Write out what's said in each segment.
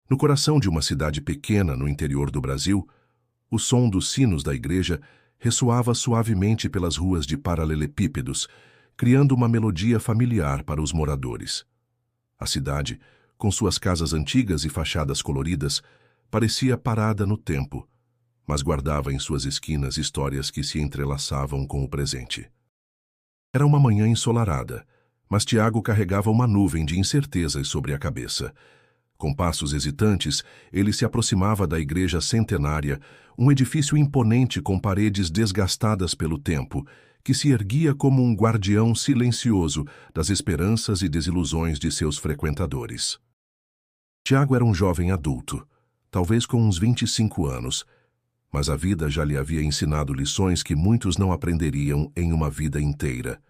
No coração de uma cidade pequena no interior do Brasil, o som dos sinos da igreja ressoava suavemente pelas ruas de paralelepípedos, criando uma melodia familiar para os moradores. A cidade, com suas casas antigas e fachadas coloridas, parecia parada no tempo, mas guardava em suas esquinas histórias que se entrelaçavam com o presente. Era uma manhã ensolarada, mas Tiago carregava uma nuvem de incertezas sobre a cabeça. Com passos hesitantes, ele se aproximava da igreja centenária, um edifício imponente com paredes desgastadas pelo tempo, que se erguia como um guardião silencioso das esperanças e desilusões de seus frequentadores. Tiago era um jovem adulto, talvez com uns 25 anos, mas a vida já lhe havia ensinado lições que muitos não aprenderiam em uma vida inteira.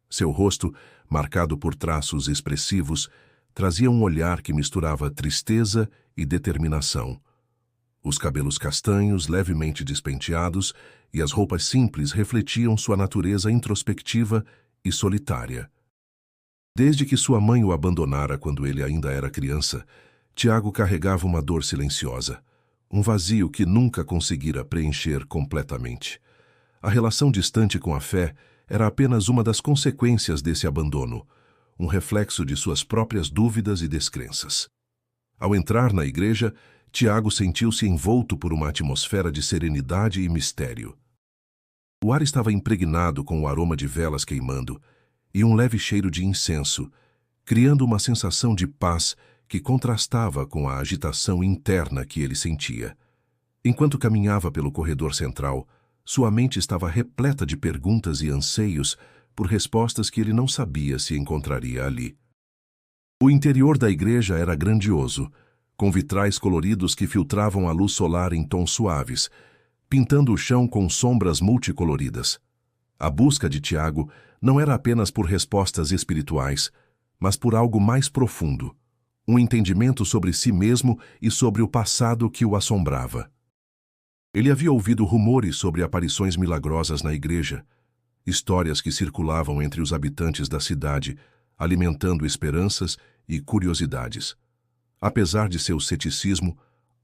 Seu rosto, marcado por traços expressivos, trazia um olhar que misturava tristeza e determinação. Os cabelos castanhos, levemente despenteados, e as roupas simples refletiam sua natureza introspectiva e solitária. Desde que sua mãe o abandonara quando ele ainda era criança, Tiago carregava uma dor silenciosa, um vazio que nunca conseguira preencher completamente. A relação distante com a fé era apenas uma das consequências desse abandono, um reflexo de suas próprias dúvidas e descrenças. Ao entrar na igreja, Tiago sentiu-se envolto por uma atmosfera de serenidade e mistério. O ar estava impregnado com o aroma de velas queimando e um leve cheiro de incenso, criando uma sensação de paz que contrastava com a agitação interna que ele sentia. Enquanto caminhava pelo corredor central, sua mente estava repleta de perguntas e anseios por respostas que ele não sabia se encontraria ali. O interior da igreja era grandioso, com vitrais coloridos que filtravam a luz solar em tons suaves, pintando o chão com sombras multicoloridas. A busca de Tiago não era apenas por respostas espirituais, mas por algo mais profundo, um entendimento sobre si mesmo e sobre o passado que o assombrava. Ele havia ouvido rumores sobre aparições milagrosas na igreja, histórias que circulavam entre os habitantes da cidade, alimentando esperanças e curiosidades. Apesar de seu ceticismo,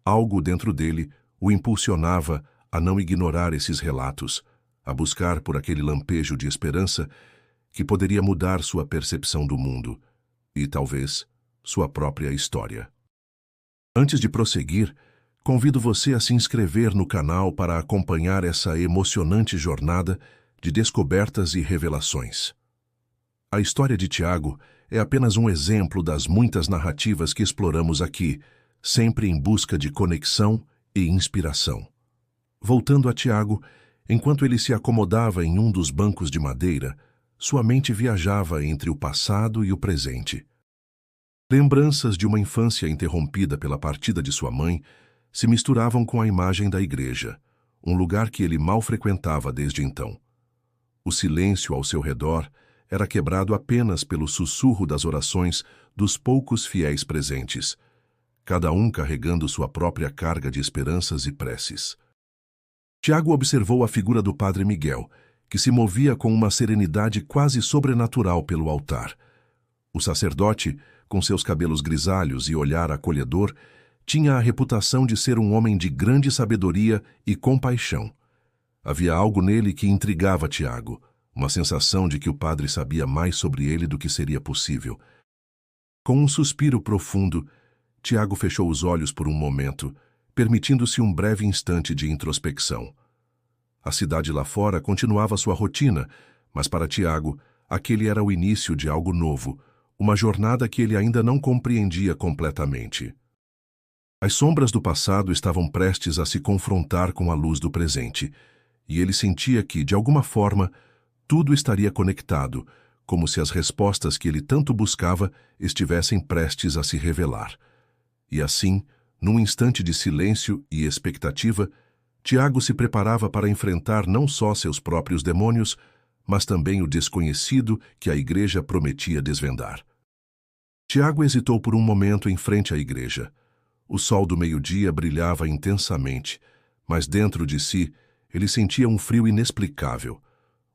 algo dentro dele o impulsionava a não ignorar esses relatos, a buscar por aquele lampejo de esperança que poderia mudar sua percepção do mundo e, talvez, sua própria história. Antes de prosseguir, convido você a se inscrever no canal para acompanhar essa emocionante jornada de descobertas e revelações. A história de Tiago é apenas um exemplo das muitas narrativas que exploramos aqui, sempre em busca de conexão e inspiração. Voltando a Tiago, enquanto ele se acomodava em um dos bancos de madeira, sua mente viajava entre o passado e o presente. Lembranças de uma infância interrompida pela partida de sua mãe se misturavam com a imagem da igreja, um lugar que ele mal frequentava desde então. O silêncio ao seu redor era quebrado apenas pelo sussurro das orações dos poucos fiéis presentes, cada um carregando sua própria carga de esperanças e preces. Tiago observou a figura do padre Miguel, que se movia com uma serenidade quase sobrenatural pelo altar. O sacerdote, com seus cabelos grisalhos e olhar acolhedor, tinha a reputação de ser um homem de grande sabedoria e compaixão. Havia algo nele que intrigava Tiago, uma sensação de que o padre sabia mais sobre ele do que seria possível. Com um suspiro profundo, Tiago fechou os olhos por um momento, permitindo-se um breve instante de introspecção. A cidade lá fora continuava sua rotina, mas para Tiago, aquele era o início de algo novo, uma jornada que ele ainda não compreendia completamente. As sombras do passado estavam prestes a se confrontar com a luz do presente, e ele sentia que, de alguma forma, tudo estaria conectado, como se as respostas que ele tanto buscava estivessem prestes a se revelar. E assim, num instante de silêncio e expectativa, Tiago se preparava para enfrentar não só seus próprios demônios, mas também o desconhecido que a igreja prometia desvendar. Tiago hesitou por um momento em frente à igreja. O sol do meio-dia brilhava intensamente, mas dentro de si ele sentia um frio inexplicável.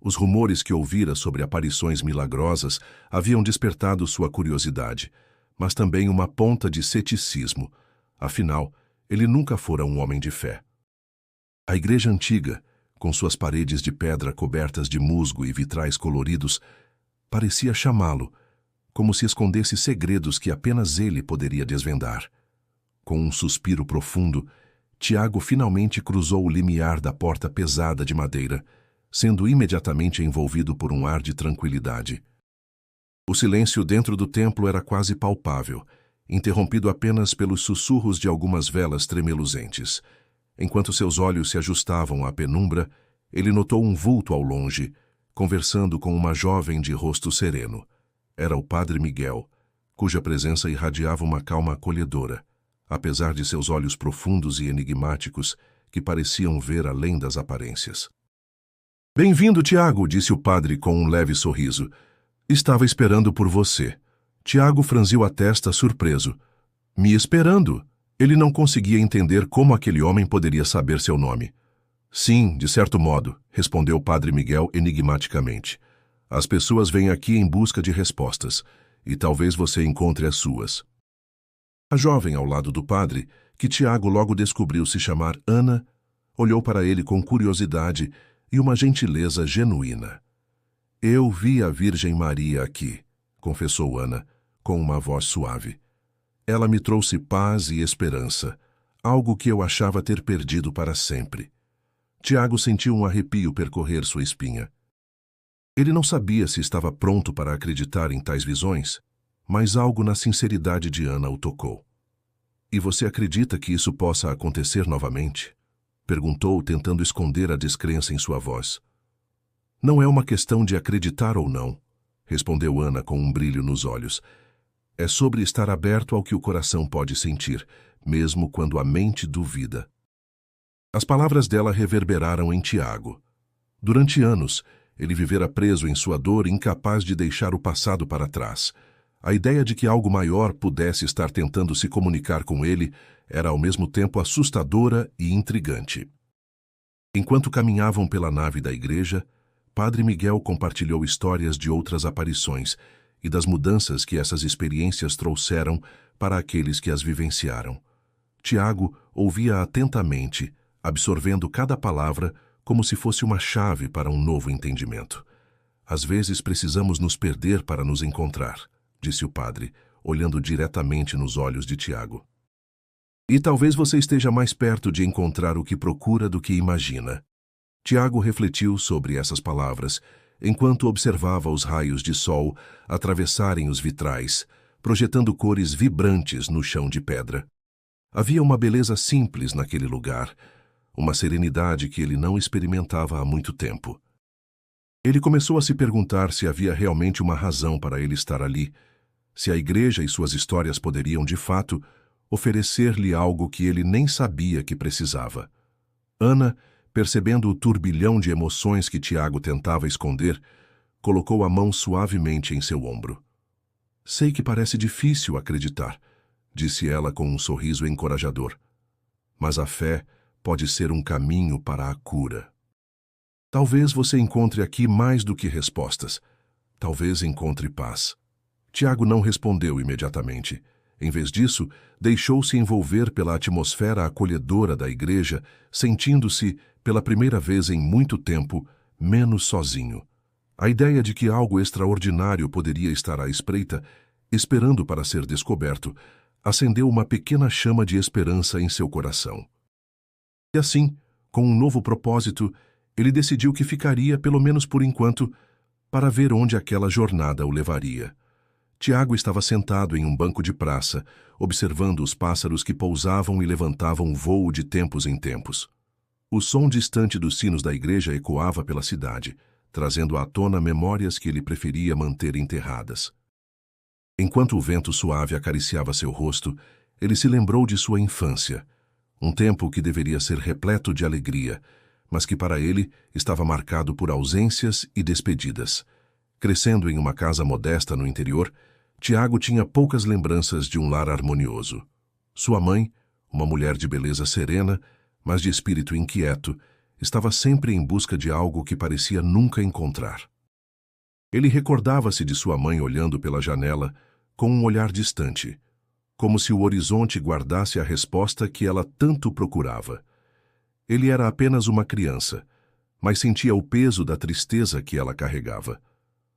Os rumores que ouvira sobre aparições milagrosas haviam despertado sua curiosidade, mas também uma ponta de ceticismo. Afinal, ele nunca fora um homem de fé. A igreja antiga, com suas paredes de pedra cobertas de musgo e vitrais coloridos, parecia chamá-lo, como se escondesse segredos que apenas ele poderia desvendar. Com um suspiro profundo, Tiago finalmente cruzou o limiar da porta pesada de madeira, sendo imediatamente envolvido por um ar de tranquilidade. O silêncio dentro do templo era quase palpável, interrompido apenas pelos sussurros de algumas velas tremeluzentes. Enquanto seus olhos se ajustavam à penumbra, ele notou um vulto ao longe, conversando com uma jovem de rosto sereno. Era o Padre Miguel, cuja presença irradiava uma calma acolhedora, apesar de seus olhos profundos e enigmáticos que pareciam ver além das aparências. "Bem-vindo, Tiago", disse o padre com um leve sorriso. "Estava esperando por você." Tiago franziu a testa surpreso. "Me esperando?" Ele não conseguia entender como aquele homem poderia saber seu nome. "Sim, de certo modo", respondeu o Padre Miguel enigmaticamente. "As pessoas vêm aqui em busca de respostas, e talvez você encontre as suas." A jovem ao lado do padre, que Tiago logo descobriu se chamar Ana, olhou para ele com curiosidade e uma gentileza genuína. "Eu vi a Virgem Maria aqui", confessou Ana, com uma voz suave. "Ela me trouxe paz e esperança, algo que eu achava ter perdido para sempre." Tiago sentiu um arrepio percorrer sua espinha. Ele não sabia se estava pronto para acreditar em tais visões, mas algo na sinceridade de Ana o tocou. "E você acredita que isso possa acontecer novamente?" perguntou, tentando esconder a descrença em sua voz. "Não é uma questão de acreditar ou não", respondeu Ana com um brilho nos olhos. "É sobre estar aberto ao que o coração pode sentir, mesmo quando a mente duvida." As palavras dela reverberaram em Tiago. Durante anos, ele vivera preso em sua dor, incapaz de deixar o passado para trás. A ideia de que algo maior pudesse estar tentando se comunicar com ele era ao mesmo tempo assustadora e intrigante. Enquanto caminhavam pela nave da igreja, Padre Miguel compartilhou histórias de outras aparições e das mudanças que essas experiências trouxeram para aqueles que as vivenciaram. Tiago ouvia atentamente, absorvendo cada palavra como se fosse uma chave para um novo entendimento. "Às vezes precisamos nos perder para nos encontrar", disse o padre, olhando diretamente nos olhos de Tiago. "E talvez você esteja mais perto de encontrar o que procura do que imagina." Tiago refletiu sobre essas palavras, enquanto observava os raios de sol atravessarem os vitrais, projetando cores vibrantes no chão de pedra. Havia uma beleza simples naquele lugar, uma serenidade que ele não experimentava há muito tempo. Ele começou a se perguntar se havia realmente uma razão para ele estar ali, se a igreja e suas histórias poderiam, de fato, oferecer-lhe algo que ele nem sabia que precisava. Ana, percebendo o turbilhão de emoções que Tiago tentava esconder, colocou a mão suavemente em seu ombro. "Sei que parece difícil acreditar", disse ela com um sorriso encorajador. "Mas a fé pode ser um caminho para a cura. Talvez você encontre aqui mais do que respostas. Talvez encontre paz." Tiago não respondeu imediatamente. Em vez disso, deixou-se envolver pela atmosfera acolhedora da igreja, sentindo-se, pela primeira vez em muito tempo, menos sozinho. A ideia de que algo extraordinário poderia estar à espreita, esperando para ser descoberto, acendeu uma pequena chama de esperança em seu coração. E assim, com um novo propósito, ele decidiu que ficaria, pelo menos por enquanto, para ver onde aquela jornada o levaria. Tiago estava sentado em um banco de praça, observando os pássaros que pousavam e levantavam voo de tempos em tempos. O som distante dos sinos da igreja ecoava pela cidade, trazendo à tona memórias que ele preferia manter enterradas. Enquanto o vento suave acariciava seu rosto, ele se lembrou de sua infância, um tempo que deveria ser repleto de alegria, mas que para ele estava marcado por ausências e despedidas. Crescendo em uma casa modesta no interior, Tiago tinha poucas lembranças de um lar harmonioso. Sua mãe, uma mulher de beleza serena, mas de espírito inquieto, estava sempre em busca de algo que parecia nunca encontrar. Ele recordava-se de sua mãe olhando pela janela com um olhar distante, como se o horizonte guardasse a resposta que ela tanto procurava. Ele era apenas uma criança, mas sentia o peso da tristeza que ela carregava.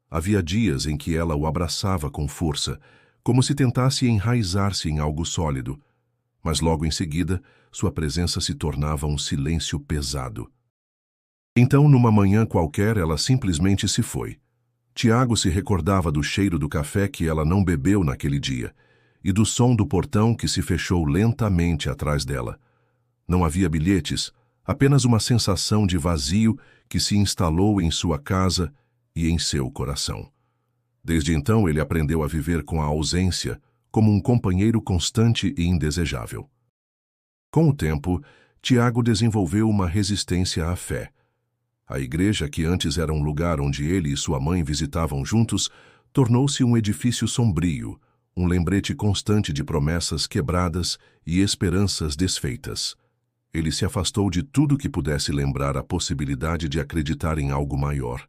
Havia dias em que ela o abraçava com força, como se tentasse enraizar-se em algo sólido, mas logo em seguida, sua presença se tornava um silêncio pesado. Então, numa manhã qualquer, ela simplesmente se foi. Tiago se recordava do cheiro do café que ela não bebeu naquele dia e do som do portão que se fechou lentamente atrás dela. Não havia bilhetes, apenas uma sensação de vazio que se instalou em sua casa e em seu coração. Desde então, ele aprendeu a viver com a ausência como um companheiro constante e indesejável. Com o tempo, Tiago desenvolveu uma resistência à fé. A igreja, que antes era um lugar onde ele e sua mãe visitavam juntos, tornou-se um edifício sombrio, um lembrete constante de promessas quebradas e esperanças desfeitas. Ele se afastou de tudo que pudesse lembrar a possibilidade de acreditar em algo maior,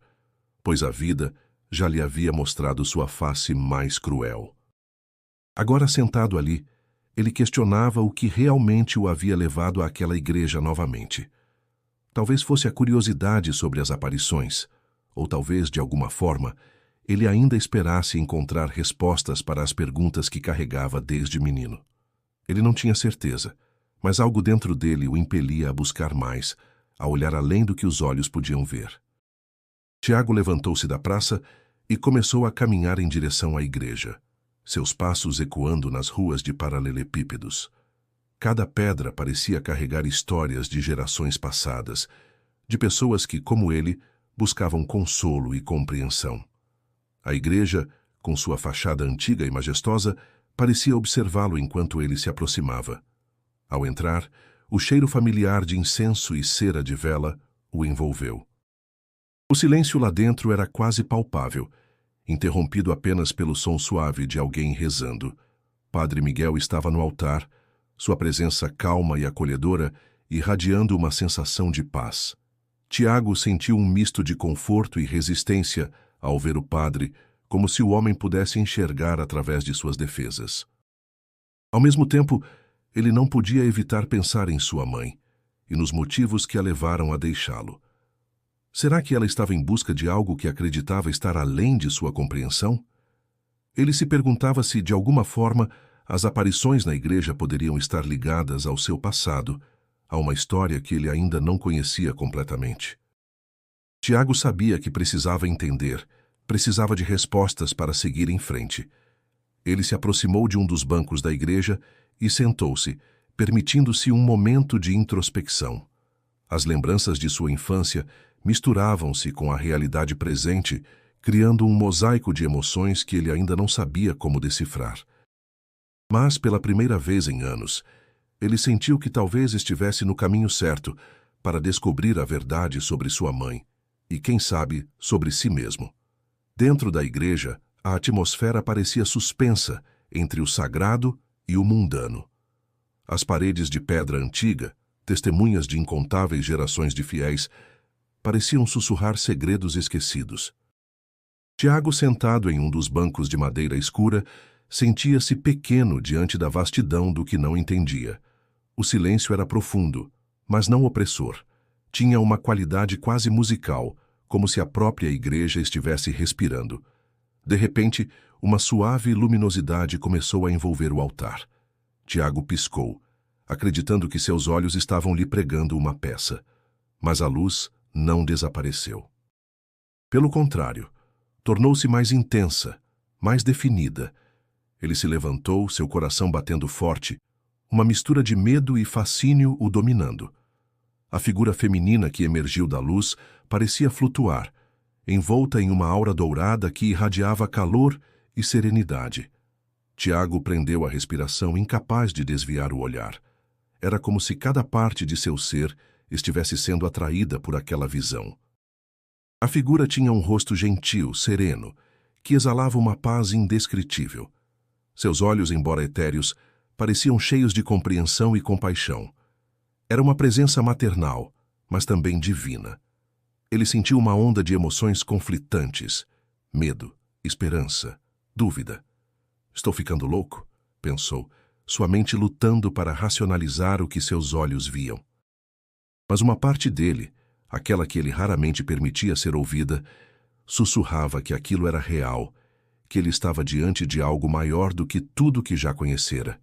pois a vida já lhe havia mostrado sua face mais cruel. Agora, sentado ali, ele questionava o que realmente o havia levado àquela igreja novamente. Talvez fosse a curiosidade sobre as aparições, ou talvez, de alguma forma, ele ainda esperasse encontrar respostas para as perguntas que carregava desde menino. Ele não tinha certeza, mas algo dentro dele o impelia a buscar mais, a olhar além do que os olhos podiam ver. Tiago levantou-se da praça e começou a caminhar em direção à igreja, seus passos ecoando nas ruas de paralelepípedos. Cada pedra parecia carregar histórias de gerações passadas, de pessoas que, como ele, buscavam consolo e compreensão. A igreja, com sua fachada antiga e majestosa, parecia observá-lo enquanto ele se aproximava. Ao entrar, o cheiro familiar de incenso e cera de vela o envolveu. O silêncio lá dentro era quase palpável, interrompido apenas pelo som suave de alguém rezando. Padre Miguel estava no altar, sua presença calma e acolhedora, irradiando uma sensação de paz. Tiago sentiu um misto de conforto e resistência ao ver o padre, como se o homem pudesse enxergar através de suas defesas. Ao mesmo tempo, ele não podia evitar pensar em sua mãe e nos motivos que a levaram a deixá-lo. Será que ela estava em busca de algo que acreditava estar além de sua compreensão? Ele se perguntava se, de alguma forma, as aparições na igreja poderiam estar ligadas ao seu passado, a uma história que ele ainda não conhecia completamente. Tiago sabia que precisava entender, precisava de respostas para seguir em frente. Ele se aproximou de um dos bancos da igreja e sentou-se, permitindo-se um momento de introspecção. As lembranças de sua infância misturavam-se com a realidade presente, criando um mosaico de emoções que ele ainda não sabia como decifrar. Mas, pela primeira vez em anos, ele sentiu que talvez estivesse no caminho certo para descobrir a verdade sobre sua mãe e, quem sabe, sobre si mesmo. Dentro da igreja, a atmosfera parecia suspensa entre o sagrado e o mundano. As paredes de pedra antiga, testemunhas de incontáveis gerações de fiéis, pareciam sussurrar segredos esquecidos. Tiago, sentado em um dos bancos de madeira escura, sentia-se pequeno diante da vastidão do que não entendia. O silêncio era profundo, mas não opressor. Tinha uma qualidade quase musical, como se a própria igreja estivesse respirando. De repente, uma suave luminosidade começou a envolver o altar. Tiago piscou, acreditando que seus olhos estavam lhe pregando uma peça. Mas a luz não desapareceu. Pelo contrário, tornou-se mais intensa, mais definida. Ele se levantou, seu coração batendo forte, uma mistura de medo e fascínio o dominando. A figura feminina que emergiu da luz parecia flutuar, envolta em uma aura dourada que irradiava calor e serenidade. Tiago prendeu a respiração, incapaz de desviar o olhar. Era como se cada parte de seu ser estivesse sendo atraída por aquela visão. A figura tinha um rosto gentil, sereno, que exalava uma paz indescritível. Seus olhos, embora etéreos, pareciam cheios de compreensão e compaixão. Era uma presença maternal, mas também divina. Ele sentiu uma onda de emoções conflitantes: medo, esperança, dúvida. Estou ficando louco? Pensou, sua mente lutando para racionalizar o que seus olhos viam. Mas uma parte dele, aquela que ele raramente permitia ser ouvida, sussurrava que aquilo era real, que ele estava diante de algo maior do que tudo que já conhecera.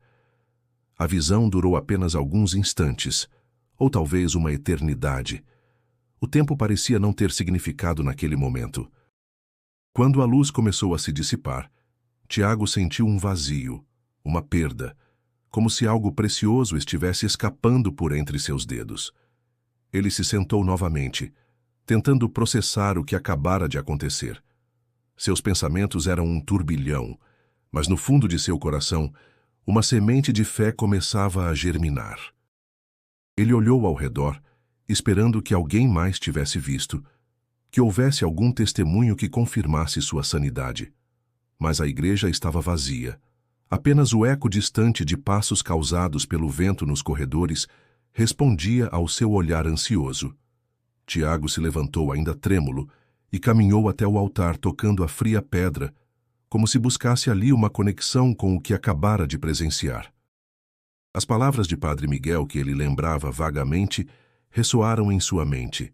A visão durou apenas alguns instantes, ou talvez uma eternidade. O tempo parecia não ter significado naquele momento. Quando a luz começou a se dissipar, Tiago sentiu um vazio, uma perda, como se algo precioso estivesse escapando por entre seus dedos. Ele se sentou novamente, tentando processar o que acabara de acontecer. Seus pensamentos eram um turbilhão, mas no fundo de seu coração, uma semente de fé começava a germinar. Ele olhou ao redor, esperando que alguém mais tivesse visto, que houvesse algum testemunho que confirmasse sua sanidade. Mas a igreja estava vazia. Apenas o eco distante de passos causados pelo vento nos corredores respondia ao seu olhar ansioso. Tiago se levantou ainda trêmulo e caminhou até o altar tocando a fria pedra, como se buscasse ali uma conexão com o que acabara de presenciar. As palavras de Padre Miguel que ele lembrava vagamente ressoaram em sua mente.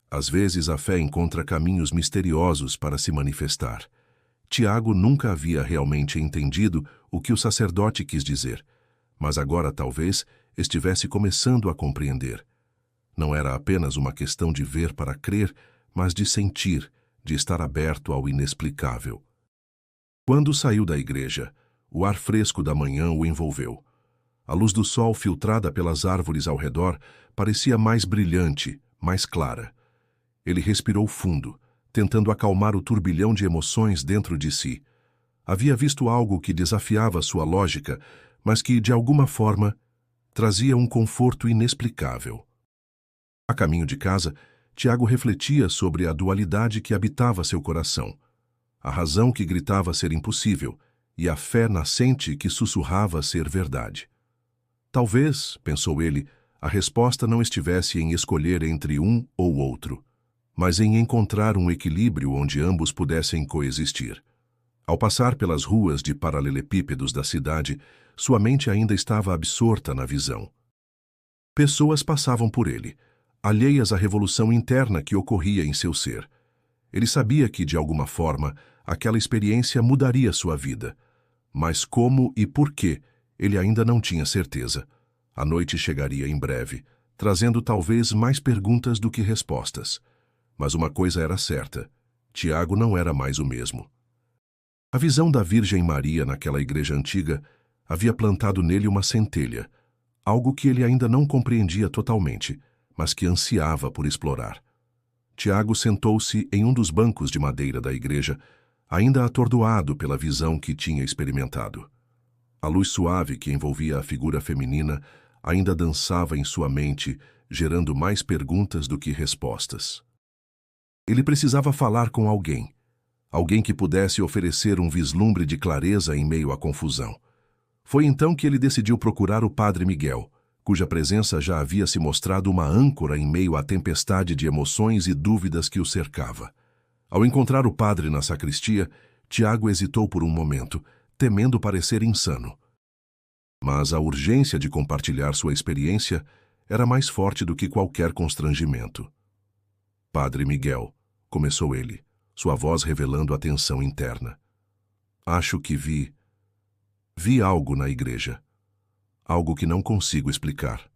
Às vezes a fé encontra caminhos misteriosos para se manifestar. Tiago nunca havia realmente entendido o que o sacerdote quis dizer, mas agora talvez estivesse começando a compreender. Não era apenas uma questão de ver para crer, mas de sentir, de estar aberto ao inexplicável. Quando saiu da igreja, o ar fresco da manhã o envolveu. A luz do sol filtrada pelas árvores ao redor parecia mais brilhante, mais clara. Ele respirou fundo, tentando acalmar o turbilhão de emoções dentro de si. Havia visto algo que desafiava sua lógica, mas que, de alguma forma, trazia um conforto inexplicável. A caminho de casa, Tiago refletia sobre a dualidade que habitava seu coração. A razão que gritava ser impossível e a fé nascente que sussurrava ser verdade. Talvez, pensou ele, a resposta não estivesse em escolher entre um ou outro, mas em encontrar um equilíbrio onde ambos pudessem coexistir. Ao passar pelas ruas de paralelepípedos da cidade, sua mente ainda estava absorta na visão. Pessoas passavam por ele, alheias à revolução interna que ocorria em seu ser. Ele sabia que, de alguma forma, aquela experiência mudaria sua vida. Mas como e por quê, ele ainda não tinha certeza. A noite chegaria em breve, trazendo talvez mais perguntas do que respostas. Mas uma coisa era certa: Tiago não era mais o mesmo. A visão da Virgem Maria naquela igreja antiga havia plantado nele uma centelha, algo que ele ainda não compreendia totalmente, mas que ansiava por explorar. Tiago sentou-se em um dos bancos de madeira da igreja, ainda atordoado pela visão que tinha experimentado. A luz suave que envolvia a figura feminina ainda dançava em sua mente, gerando mais perguntas do que respostas. Ele precisava falar com alguém, alguém que pudesse oferecer um vislumbre de clareza em meio à confusão. Foi então que ele decidiu procurar o Padre Miguel, cuja presença já havia se mostrado uma âncora em meio à tempestade de emoções e dúvidas que o cercava. Ao encontrar o padre na sacristia, Tiago hesitou por um momento, temendo parecer insano. Mas a urgência de compartilhar sua experiência era mais forte do que qualquer constrangimento. Padre Miguel, começou ele, sua voz revelando a tensão interna. Acho que vi algo na igreja. Algo que não consigo explicar.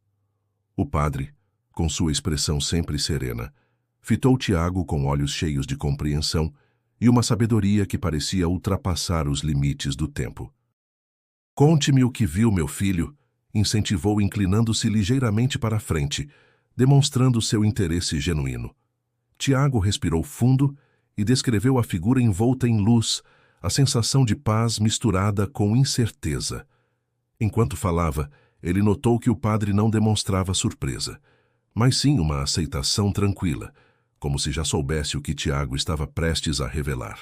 O padre, com sua expressão sempre serena, fitou Tiago com olhos cheios de compreensão e uma sabedoria que parecia ultrapassar os limites do tempo. Conte-me o que viu, meu filho, incentivou inclinando-se ligeiramente para a frente, demonstrando seu interesse genuíno. Tiago respirou fundo e descreveu a figura envolta em luz, a sensação de paz misturada com incerteza. Enquanto falava, ele notou que o padre não demonstrava surpresa, mas sim uma aceitação tranquila, como se já soubesse o que Tiago estava prestes a revelar.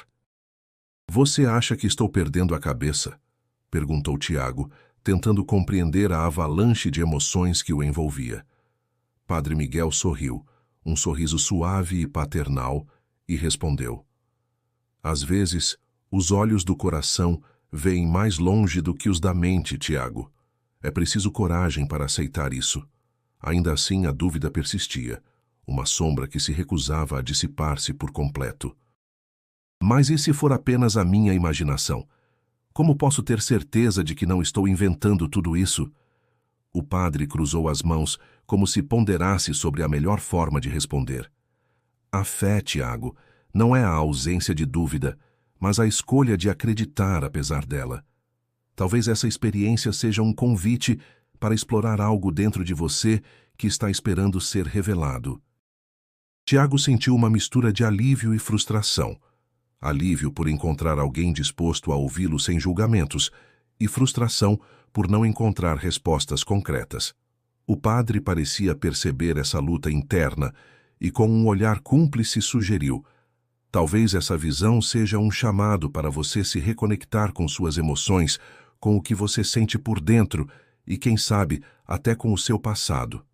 Você acha que estou perdendo a cabeça? Perguntou Tiago, tentando compreender a avalanche de emoções que o envolvia. Padre Miguel sorriu, um sorriso suave e paternal, e respondeu: Às vezes, os olhos do coração veem mais longe do que os da mente, Tiago. É preciso coragem para aceitar isso. Ainda assim, a dúvida persistia, uma sombra que se recusava a dissipar-se por completo. Mas e se for apenas a minha imaginação? Como posso ter certeza de que não estou inventando tudo isso? O padre cruzou as mãos, como se ponderasse sobre a melhor forma de responder. A fé, Tiago, não é a ausência de dúvida, mas a escolha de acreditar apesar dela. Talvez essa experiência seja um convite para explorar algo dentro de você que está esperando ser revelado. Tiago sentiu uma mistura de alívio e frustração. Alívio por encontrar alguém disposto a ouvi-lo sem julgamentos, e frustração por não encontrar respostas concretas. O padre parecia perceber essa luta interna e, com um olhar cúmplice, sugeriu: talvez essa visão seja um chamado para você se reconectar com suas emoções, com o que você sente por dentro e, quem sabe, até com o seu passado.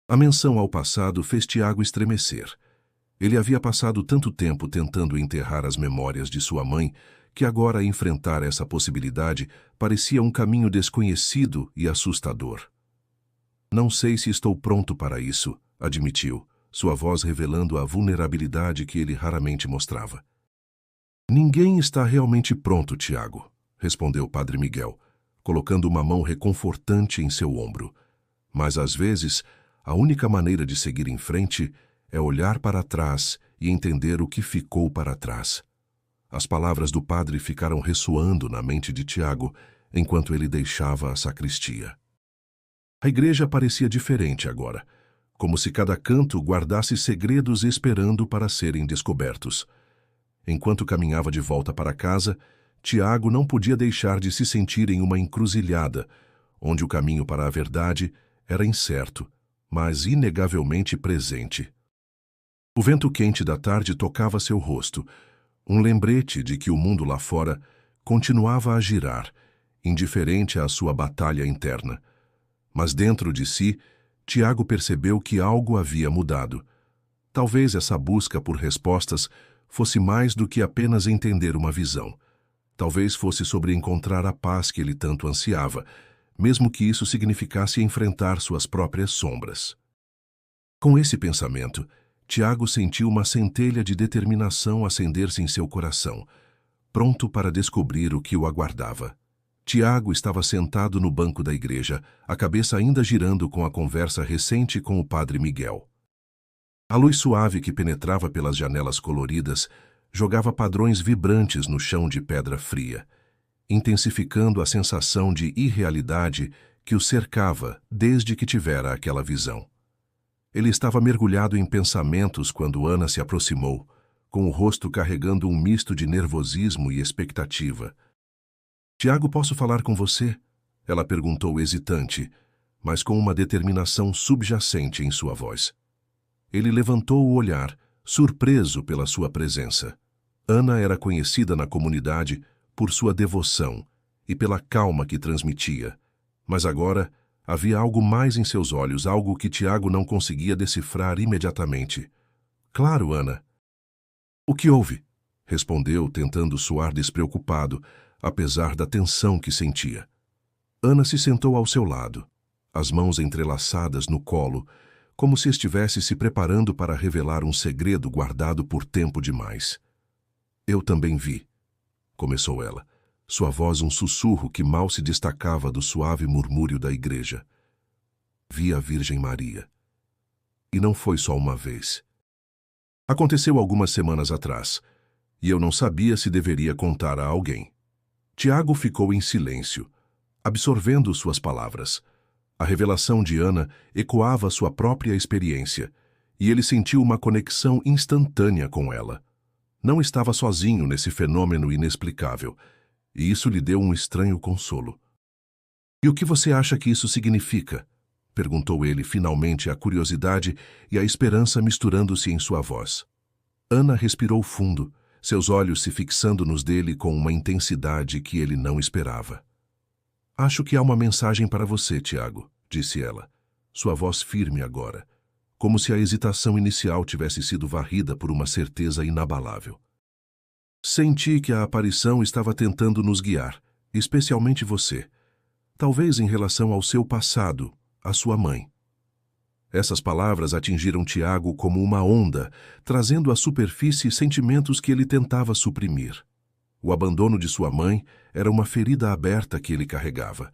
A menção ao passado fez Tiago estremecer. Ele havia passado tanto tempo tentando enterrar as memórias de sua mãe que agora enfrentar essa possibilidade parecia um caminho desconhecido e assustador. Não sei se estou pronto para isso, admitiu, sua voz revelando a vulnerabilidade que ele raramente mostrava. Ninguém está realmente pronto, Tiago, respondeu Padre Miguel, colocando uma mão reconfortante em seu ombro. Mas às vezes, a única maneira de seguir em frente é olhar para trás e entender o que ficou para trás. As palavras do padre ficaram ressoando na mente de Tiago enquanto ele deixava a sacristia. A igreja parecia diferente agora, como se cada canto guardasse segredos esperando para serem descobertos. Enquanto caminhava de volta para casa, Tiago não podia deixar de se sentir em uma encruzilhada, onde o caminho para a verdade era incerto, mas inegavelmente presente. O vento quente da tarde tocava seu rosto, um lembrete de que o mundo lá fora continuava a girar, indiferente à sua batalha interna. Mas dentro de si, Tiago percebeu que algo havia mudado. Talvez essa busca por respostas fosse mais do que apenas entender uma visão. Talvez fosse sobre encontrar a paz que ele tanto ansiava, mesmo que isso significasse enfrentar suas próprias sombras. Com esse pensamento, Tiago sentiu uma centelha de determinação acender-se em seu coração, pronto para descobrir o que o aguardava. Tiago estava sentado no banco da igreja, a cabeça ainda girando com a conversa recente com o padre Miguel. A luz suave que penetrava pelas janelas coloridas jogava padrões vibrantes no chão de pedra fria, intensificando a sensação de irrealidade que o cercava desde que tivera aquela visão. Ele estava mergulhado em pensamentos quando Ana se aproximou, com o rosto carregando um misto de nervosismo e expectativa. "Tiago, posso falar com você?" Ela perguntou hesitante, mas com uma determinação subjacente em sua voz. Ele levantou o olhar, surpreso pela sua presença. Ana era conhecida na comunidade por sua devoção e pela calma que transmitia, mas agora havia algo mais em seus olhos, algo que Tiago não conseguia decifrar imediatamente. "Claro, Ana." "O que houve?" respondeu, tentando soar despreocupado, apesar da tensão que sentia. Ana se sentou ao seu lado, as mãos entrelaçadas no colo, como se estivesse se preparando para revelar um segredo guardado por tempo demais. "Eu também vi", começou ela, sua voz um sussurro que mal se destacava do suave murmúrio da igreja. "Vi a Virgem Maria. E não foi só uma vez. Aconteceu algumas semanas atrás, e eu não sabia se deveria contar a alguém." Tiago ficou em silêncio, absorvendo suas palavras. A revelação de Ana ecoava sua própria experiência, e ele sentiu uma conexão instantânea com ela. Não estava sozinho nesse fenômeno inexplicável, e isso lhe deu um estranho consolo. "E o que você acha que isso significa?" perguntou ele finalmente, a curiosidade e a esperança misturando-se em sua voz. Ana respirou fundo, seus olhos se fixando nos dele com uma intensidade que ele não esperava. "Acho que há uma mensagem para você, Tiago", disse ela, sua voz firme agora, como se a hesitação inicial tivesse sido varrida por uma certeza inabalável. "Senti que a aparição estava tentando nos guiar, especialmente você. talvez em relação ao seu passado, à sua mãe. Essas palavras atingiram Tiago como uma onda, trazendo à superfície sentimentos que ele tentava suprimir. O abandono de sua mãe era uma ferida aberta que ele carregava,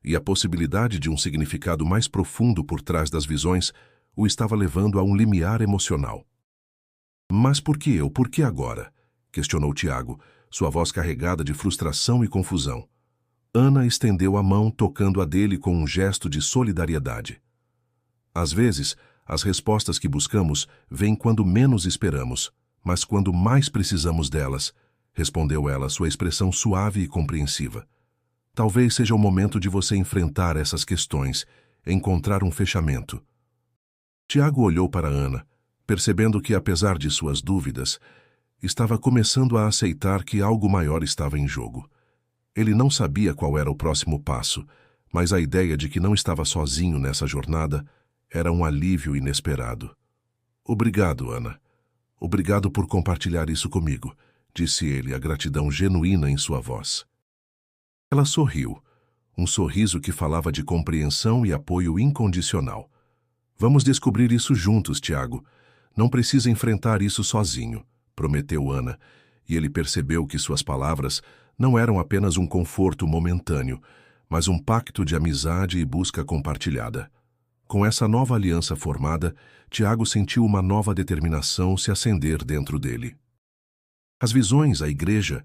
e a possibilidade de um significado mais profundo por trás das visões o estava levando a um limiar emocional. Mas por que eu? Por que agora? Questionou Tiago, sua voz carregada de frustração e confusão. Ana estendeu a mão, tocando a dele com um gesto de solidariedade. Às vezes, as respostas que buscamos vêm quando menos esperamos, mas quando mais precisamos delas, respondeu ela, sua expressão suave e compreensiva. Talvez seja o momento de você enfrentar essas questões, encontrar um fechamento. Tiago olhou para Ana, percebendo que, apesar de suas dúvidas, estava começando a aceitar que algo maior estava em jogo. Ele não sabia qual era o próximo passo, mas a ideia de que não estava sozinho nessa jornada era um alívio inesperado. Obrigado, Ana. Obrigado por compartilhar isso comigo, disse ele, a gratidão genuína em sua voz. Ela sorriu, um sorriso que falava de compreensão e apoio incondicional. Vamos descobrir isso juntos, Tiago. Não precisa enfrentar isso sozinho, prometeu Ana, e ele percebeu que suas palavras não eram apenas um conforto momentâneo, mas um pacto de amizade e busca compartilhada. Com essa nova aliança formada, Tiago sentiu uma nova determinação se acender dentro dele. As visões, a igreja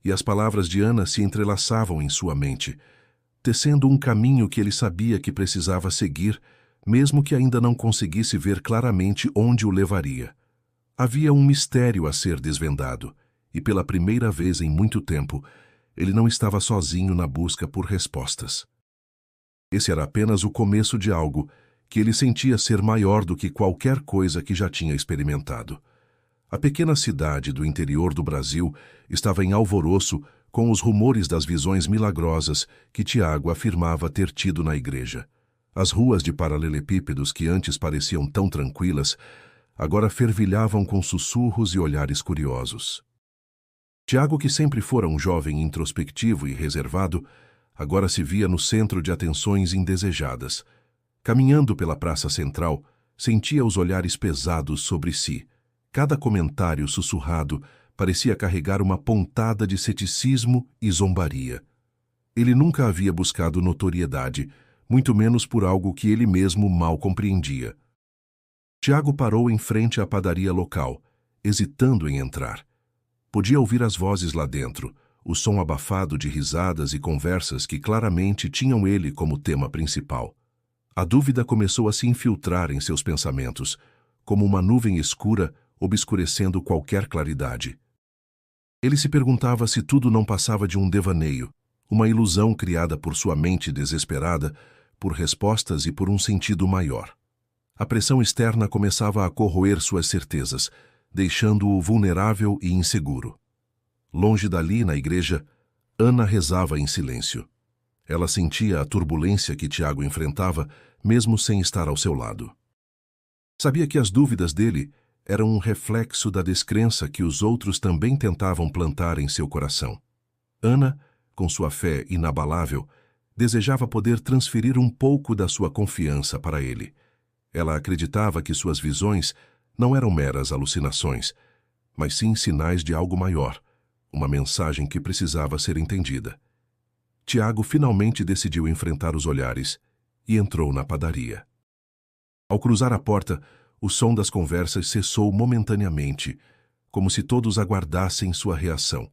e as palavras de Ana se entrelaçavam em sua mente, tecendo um caminho que ele sabia que precisava seguir, mesmo que ainda não conseguisse ver claramente onde o levaria. Havia um mistério a ser desvendado, e pela primeira vez em muito tempo, ele não estava sozinho na busca por respostas. Esse era apenas o começo de algo que ele sentia ser maior do que qualquer coisa que já tinha experimentado. A pequena cidade do interior do Brasil estava em alvoroço com os rumores das visões milagrosas que Tiago afirmava ter tido na igreja. As ruas de paralelepípedos que antes pareciam tão tranquilas, agora fervilhavam com sussurros e olhares curiosos. Tiago, que sempre fora um jovem introspectivo e reservado, agora se via no centro de atenções indesejadas. Caminhando pela praça central, sentia os olhares pesados sobre si. Cada comentário sussurrado parecia carregar uma pontada de ceticismo e zombaria. Ele nunca havia buscado notoriedade, muito menos por algo que ele mesmo mal compreendia. Tiago parou em frente à padaria local, hesitando em entrar. Podia ouvir as vozes lá dentro, o som abafado de risadas e conversas que claramente tinham ele como tema principal. A dúvida começou a se infiltrar em seus pensamentos, como uma nuvem escura obscurecendo qualquer claridade. Ele se perguntava se tudo não passava de um devaneio, uma ilusão criada por sua mente desesperada, por respostas e por um sentido maior. A pressão externa começava a corroer suas certezas, deixando-o vulnerável e inseguro. Longe dali, na igreja, Ana rezava em silêncio. Ela sentia a turbulência que Tiago enfrentava, mesmo sem estar ao seu lado. Sabia que as dúvidas dele eram um reflexo da descrença que os outros também tentavam plantar em seu coração. Ana, com sua fé inabalável, desejava poder transferir um pouco da sua confiança para ele. Ela acreditava que suas visões não eram meras alucinações, mas sim sinais de algo maior, uma mensagem que precisava ser entendida. Tiago finalmente decidiu enfrentar os olhares e entrou na padaria. Ao cruzar a porta, o som das conversas cessou momentaneamente, como se todos aguardassem sua reação.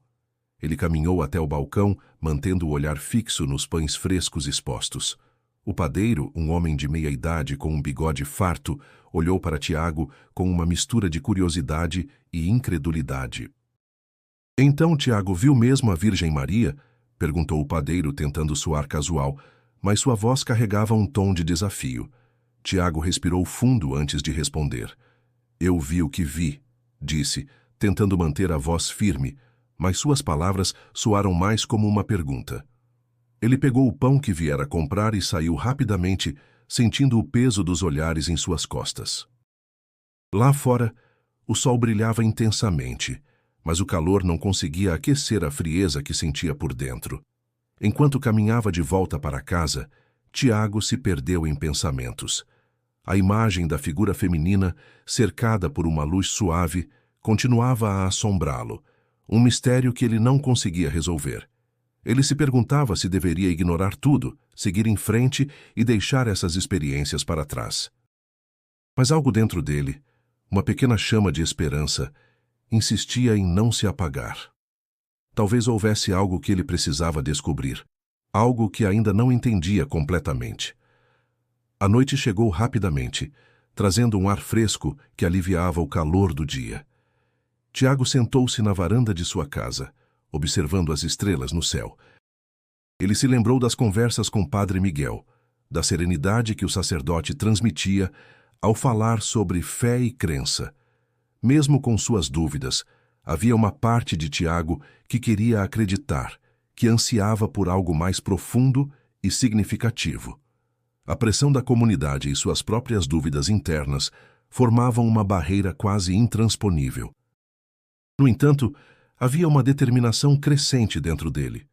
Ele caminhou até o balcão, mantendo o olhar fixo nos pães frescos expostos. O padeiro, um homem de meia idade com um bigode farto, olhou para Tiago com uma mistura de curiosidade e incredulidade. Então Tiago viu mesmo a Virgem Maria? Perguntou o padeiro, tentando soar casual, mas sua voz carregava um tom de desafio. Tiago respirou fundo antes de responder. Eu vi o que vi, disse, tentando manter a voz firme, mas suas palavras soaram mais como uma pergunta. Ele pegou o pão que viera comprar e saiu rapidamente, sentindo o peso dos olhares em suas costas. Lá fora, o sol brilhava intensamente, mas o calor não conseguia aquecer a frieza que sentia por dentro. Enquanto caminhava de volta para casa, Tiago se perdeu em pensamentos. A imagem da figura feminina, cercada por uma luz suave, continuava a assombrá-lo, um mistério que ele não conseguia resolver. Ele se perguntava se deveria ignorar tudo, seguir em frente e deixar essas experiências para trás. Mas algo dentro dele, uma pequena chama de esperança, insistia em não se apagar. Talvez houvesse algo que ele precisava descobrir, algo que ainda não entendia completamente. A noite chegou rapidamente, trazendo um ar fresco que aliviava o calor do dia. Tiago sentou-se na varanda de sua casa, observando as estrelas no céu. Ele se lembrou das conversas com Padre Miguel, da serenidade que o sacerdote transmitia ao falar sobre fé e crença. Mesmo com suas dúvidas, havia uma parte de Tiago que queria acreditar, que ansiava por algo mais profundo e significativo. A pressão da comunidade e suas próprias dúvidas internas formavam uma barreira quase intransponível. No entanto, havia uma determinação crescente dentro dele,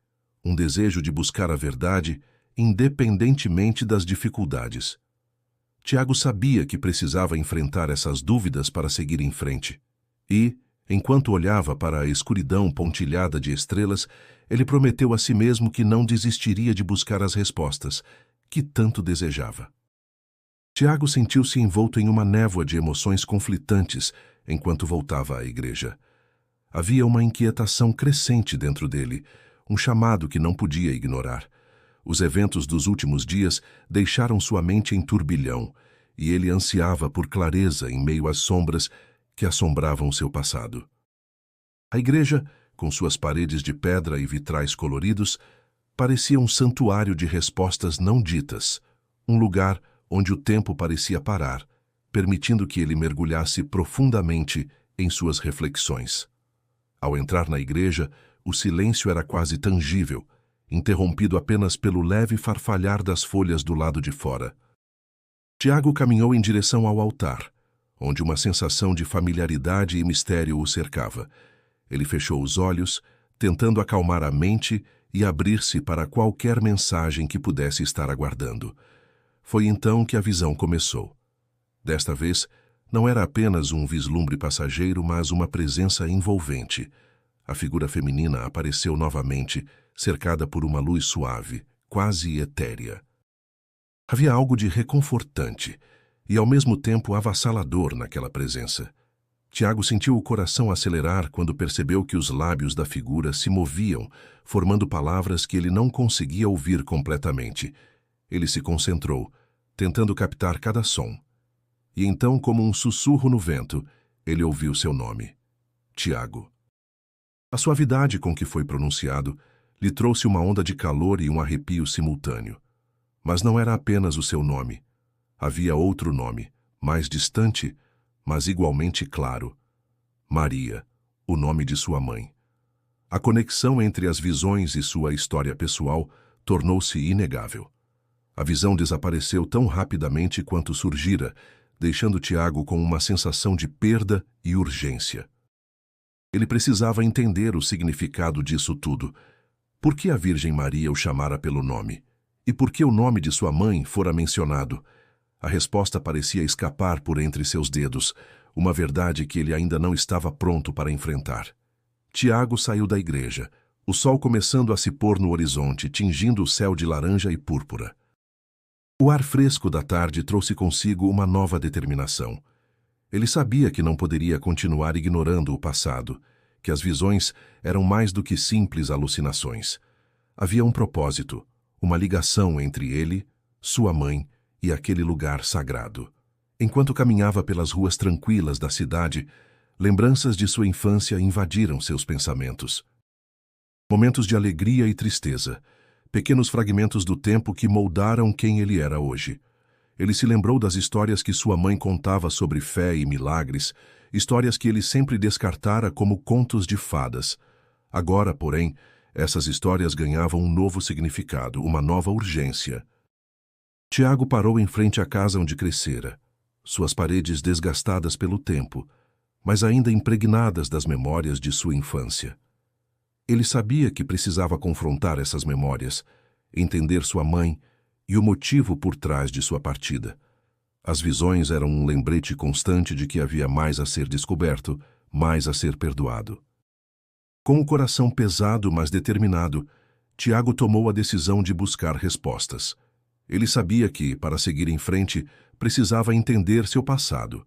um desejo de buscar a verdade independentemente das dificuldades. Tiago sabia que precisava enfrentar essas dúvidas para seguir em frente. E, enquanto olhava para a escuridão pontilhada de estrelas, ele prometeu a si mesmo que não desistiria de buscar as respostas que tanto desejava. Tiago sentiu-se envolto em uma névoa de emoções conflitantes enquanto voltava à igreja. Havia uma inquietação crescente dentro dele, um chamado que não podia ignorar. Os eventos dos últimos dias deixaram sua mente em turbilhão, e ele ansiava por clareza em meio às sombras que assombravam seu passado. A igreja, com suas paredes de pedra e vitrais coloridos, parecia um santuário de respostas não ditas, um lugar onde o tempo parecia parar, permitindo que ele mergulhasse profundamente em suas reflexões. Ao entrar na igreja, o silêncio era quase tangível, interrompido apenas pelo leve farfalhar das folhas do lado de fora. Tiago caminhou em direção ao altar, onde uma sensação de familiaridade e mistério o cercava. Ele fechou os olhos, tentando acalmar a mente e abrir-se para qualquer mensagem que pudesse estar aguardando. Foi então que a visão começou. Desta vez, não era apenas um vislumbre passageiro, mas uma presença envolvente. A figura feminina apareceu novamente, cercada por uma luz suave, quase etérea. Havia algo de reconfortante e, ao mesmo tempo, avassalador naquela presença. Tiago sentiu o coração acelerar quando percebeu que os lábios da figura se moviam, formando palavras que ele não conseguia ouvir completamente. Ele se concentrou, tentando captar cada som. E então, como um sussurro no vento, ele ouviu seu nome. Tiago. A suavidade com que foi pronunciado lhe trouxe uma onda de calor e um arrepio simultâneo. Mas não era apenas o seu nome. Havia outro nome, mais distante, mas igualmente claro. Maria, o nome de sua mãe. A conexão entre as visões e sua história pessoal tornou-se inegável. A visão desapareceu tão rapidamente quanto surgira, deixando Tiago com uma sensação de perda e urgência. Ele precisava entender o significado disso tudo. Por que a Virgem Maria o chamara pelo nome? E por que o nome de sua mãe fora mencionado? A resposta parecia escapar por entre seus dedos, uma verdade que ele ainda não estava pronto para enfrentar. Tiago saiu da igreja, o sol começando a se pôr no horizonte, tingindo o céu de laranja e púrpura. O ar fresco da tarde trouxe consigo uma nova determinação. Ele sabia que não poderia continuar ignorando o passado, que as visões eram mais do que simples alucinações. Havia um propósito, uma ligação entre ele, sua mãe e aquele lugar sagrado. Enquanto caminhava pelas ruas tranquilas da cidade, lembranças de sua infância invadiram seus pensamentos. Momentos de alegria e tristeza, pequenos fragmentos do tempo que moldaram quem ele era hoje. Ele se lembrou das histórias que sua mãe contava sobre fé e milagres, histórias que ele sempre descartara como contos de fadas. Agora, porém, essas histórias ganhavam um novo significado, uma nova urgência. Tiago parou em frente à casa onde crescera, suas paredes desgastadas pelo tempo, mas ainda impregnadas das memórias de sua infância. Ele sabia que precisava confrontar essas memórias, entender sua mãe e o motivo por trás de sua partida. As visões eram um lembrete constante de que havia mais a ser descoberto, mais a ser perdoado. Com o coração pesado, mas determinado, Tiago tomou a decisão de buscar respostas. Ele sabia que, para seguir em frente, precisava entender seu passado.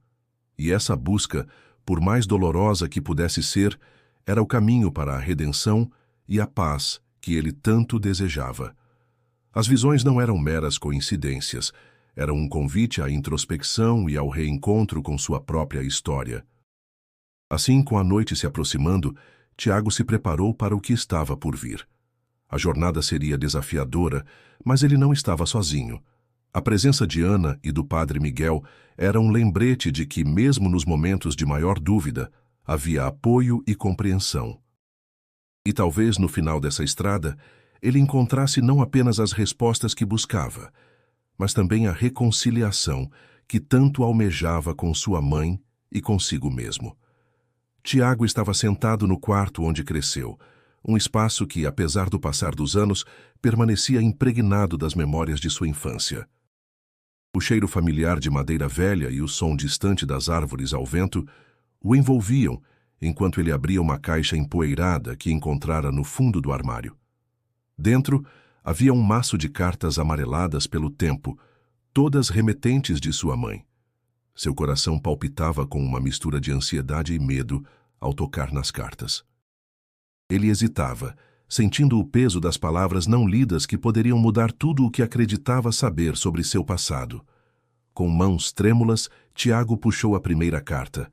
E essa busca, por mais dolorosa que pudesse ser, era o caminho para a redenção e a paz que ele tanto desejava. As visões não eram meras coincidências, eram um convite à introspecção e ao reencontro com sua própria história. Assim, com a noite se aproximando, Tiago se preparou para o que estava por vir. A jornada seria desafiadora, mas ele não estava sozinho. A presença de Ana e do padre Miguel era um lembrete de que, mesmo nos momentos de maior dúvida, havia apoio e compreensão. E talvez, no final dessa estrada, ele encontrasse não apenas as respostas que buscava, mas também a reconciliação que tanto almejava com sua mãe e consigo mesmo. Tiago estava sentado no quarto onde cresceu, um espaço que, apesar do passar dos anos, permanecia impregnado das memórias de sua infância. O cheiro familiar de madeira velha e o som distante das árvores ao vento o envolviam enquanto ele abria uma caixa empoeirada que encontrara no fundo do armário. Dentro havia um maço de cartas amareladas pelo tempo, todas remetentes de sua mãe. Seu coração palpitava com uma mistura de ansiedade e medo ao tocar nas cartas. Ele hesitava, sentindo o peso das palavras não lidas que poderiam mudar tudo o que acreditava saber sobre seu passado. Com mãos trêmulas, Tiago puxou a primeira carta.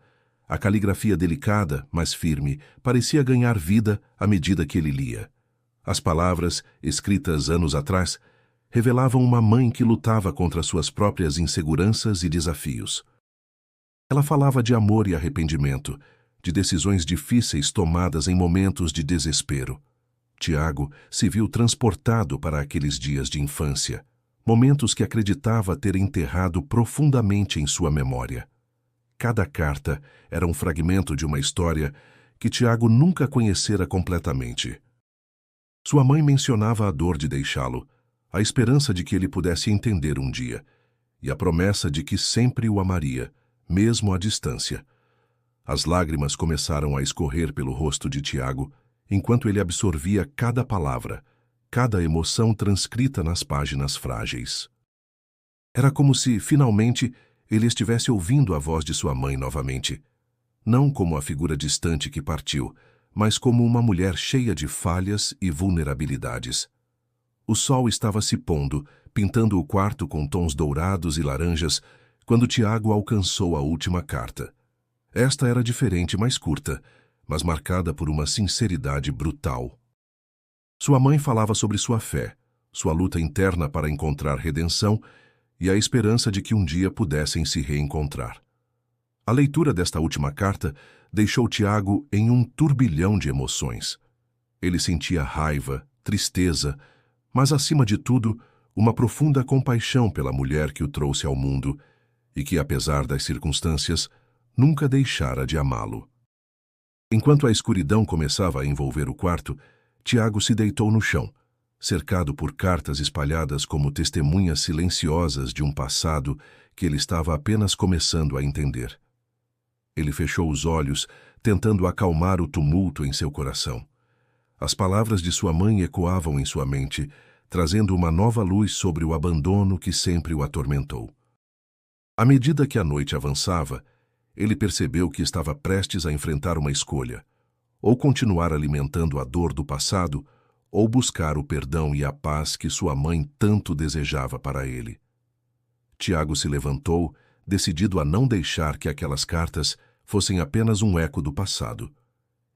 A caligrafia delicada, mas firme, parecia ganhar vida à medida que ele lia. As palavras, escritas anos atrás, revelavam uma mãe que lutava contra suas próprias inseguranças e desafios. Ela falava de amor e arrependimento, de decisões difíceis tomadas em momentos de desespero. Tiago se viu transportado para aqueles dias de infância, momentos que acreditava ter enterrado profundamente em sua memória. Cada carta era um fragmento de uma história que Tiago nunca conhecera completamente. Sua mãe mencionava a dor de deixá-lo, a esperança de que ele pudesse entender um dia, e a promessa de que sempre o amaria, mesmo à distância. As lágrimas começaram a escorrer pelo rosto de Tiago, enquanto ele absorvia cada palavra, cada emoção transcrita nas páginas frágeis. Era como se, finalmente, ele estivesse ouvindo a voz de sua mãe novamente, não como a figura distante que partiu, mas como uma mulher cheia de falhas e vulnerabilidades. O sol estava se pondo, pintando o quarto com tons dourados e laranjas, quando Tiago alcançou a última carta. Esta era diferente, mais curta, mas marcada por uma sinceridade brutal. Sua mãe falava sobre sua fé, sua luta interna para encontrar redenção e a esperança de que um dia pudessem se reencontrar. A leitura desta última carta deixou Tiago em um turbilhão de emoções. Ele sentia raiva, tristeza, mas, acima de tudo, uma profunda compaixão pela mulher que o trouxe ao mundo e que, apesar das circunstâncias, nunca deixara de amá-lo. Enquanto a escuridão começava a envolver o quarto, Tiago se deitou no chão, cercado por cartas espalhadas como testemunhas silenciosas de um passado que ele estava apenas começando a entender. Ele fechou os olhos, tentando acalmar o tumulto em seu coração. As palavras de sua mãe ecoavam em sua mente, trazendo uma nova luz sobre o abandono que sempre o atormentou. À medida que a noite avançava, ele percebeu que estava prestes a enfrentar uma escolha: ou continuar alimentando a dor do passado, ou buscar o perdão e a paz que sua mãe tanto desejava para ele. Tiago se levantou, decidido a não deixar que aquelas cartas fossem apenas um eco do passado.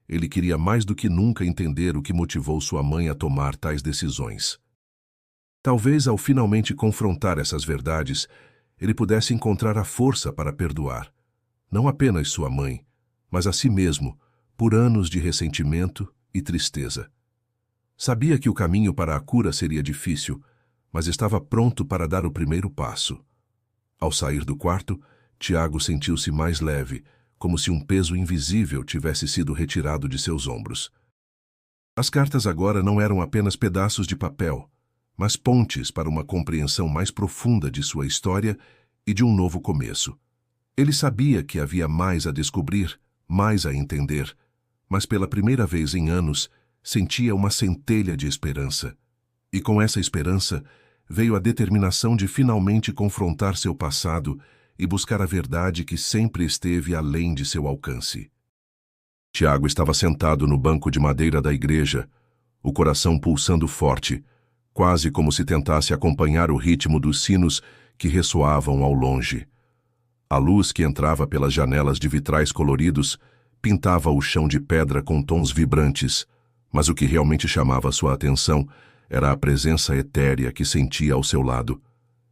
Ele queria mais do que nunca entender o que motivou sua mãe a tomar tais decisões. Talvez, ao finalmente confrontar essas verdades, ele pudesse encontrar a força para perdoar, não apenas sua mãe, mas a si mesmo, por anos de ressentimento e tristeza. Sabia que o caminho para a cura seria difícil, mas estava pronto para dar o primeiro passo. Ao sair do quarto, Tiago sentiu-se mais leve, como se um peso invisível tivesse sido retirado de seus ombros. As cartas agora não eram apenas pedaços de papel, mas pontes para uma compreensão mais profunda de sua história e de um novo começo. Ele sabia que havia mais a descobrir, mais a entender, mas pela primeira vez em anos sentia uma centelha de esperança. E com essa esperança veio a determinação de finalmente confrontar seu passado e buscar a verdade que sempre esteve além de seu alcance. Tiago estava sentado no banco de madeira da igreja, o coração pulsando forte, quase como se tentasse acompanhar o ritmo dos sinos que ressoavam ao longe. A luz que entrava pelas janelas de vitrais coloridos pintava o chão de pedra com tons vibrantes, mas o que realmente chamava sua atenção era a presença etérea que sentia ao seu lado.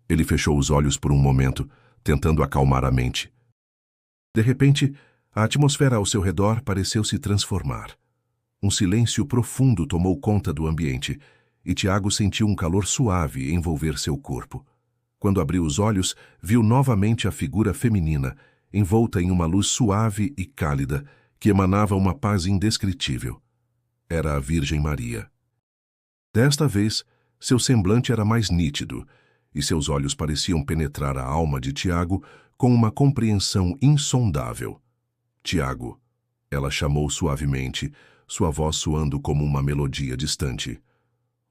Ele fechou os olhos por um momento, tentando acalmar a mente. De repente, a atmosfera ao seu redor pareceu se transformar. Um silêncio profundo tomou conta do ambiente, e Tiago sentiu um calor suave envolver seu corpo. Quando abriu os olhos, viu novamente a figura feminina, envolta em uma luz suave e cálida, que emanava uma paz indescritível. Era a Virgem Maria. Desta vez, seu semblante era mais nítido, e seus olhos pareciam penetrar a alma de Tiago com uma compreensão insondável. Tiago, ela chamou suavemente, sua voz soando como uma melodia distante.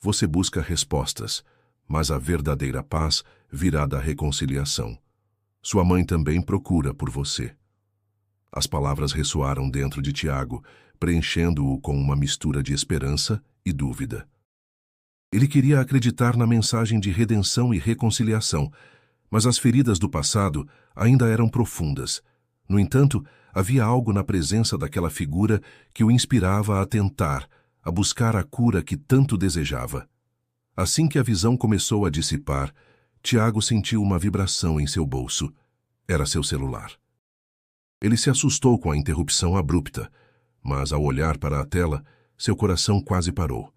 Você busca respostas, mas a verdadeira paz virá da reconciliação. Sua mãe também procura por você. As palavras ressoaram dentro de Tiago, preenchendo-o com uma mistura de esperança e dúvida. Ele queria acreditar na mensagem de redenção e reconciliação, mas as feridas do passado ainda eram profundas. No entanto, havia algo na presença daquela figura que o inspirava a tentar, a buscar a cura que tanto desejava. Assim que a visão começou a dissipar, Tiago sentiu uma vibração em seu bolso. Era seu celular. Ele se assustou com a interrupção abrupta, mas ao olhar para a tela, seu coração quase parou.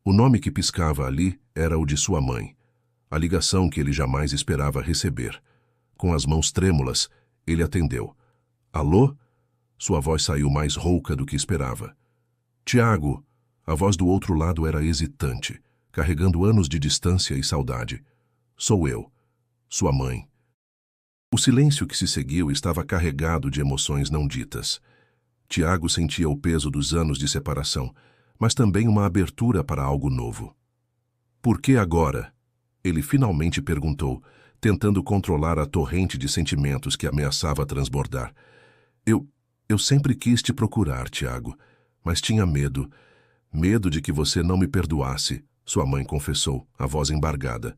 O nome que piscava ali era o de sua mãe, a ligação que ele jamais esperava receber. Com as mãos trêmulas, ele atendeu. Alô? Sua voz saiu mais rouca do que esperava. Tiago! A voz do outro lado era hesitante, carregando anos de distância e saudade. Sou eu, sua mãe. O silêncio que se seguiu estava carregado de emoções não ditas. Tiago sentia o peso dos anos de separação, mas também uma abertura para algo novo. Por que agora? Ele finalmente perguntou, tentando controlar a torrente de sentimentos que ameaçava transbordar. Eu sempre quis te procurar, Tiago, mas tinha medo. Medo de que você não me perdoasse, sua mãe confessou, a voz embargada.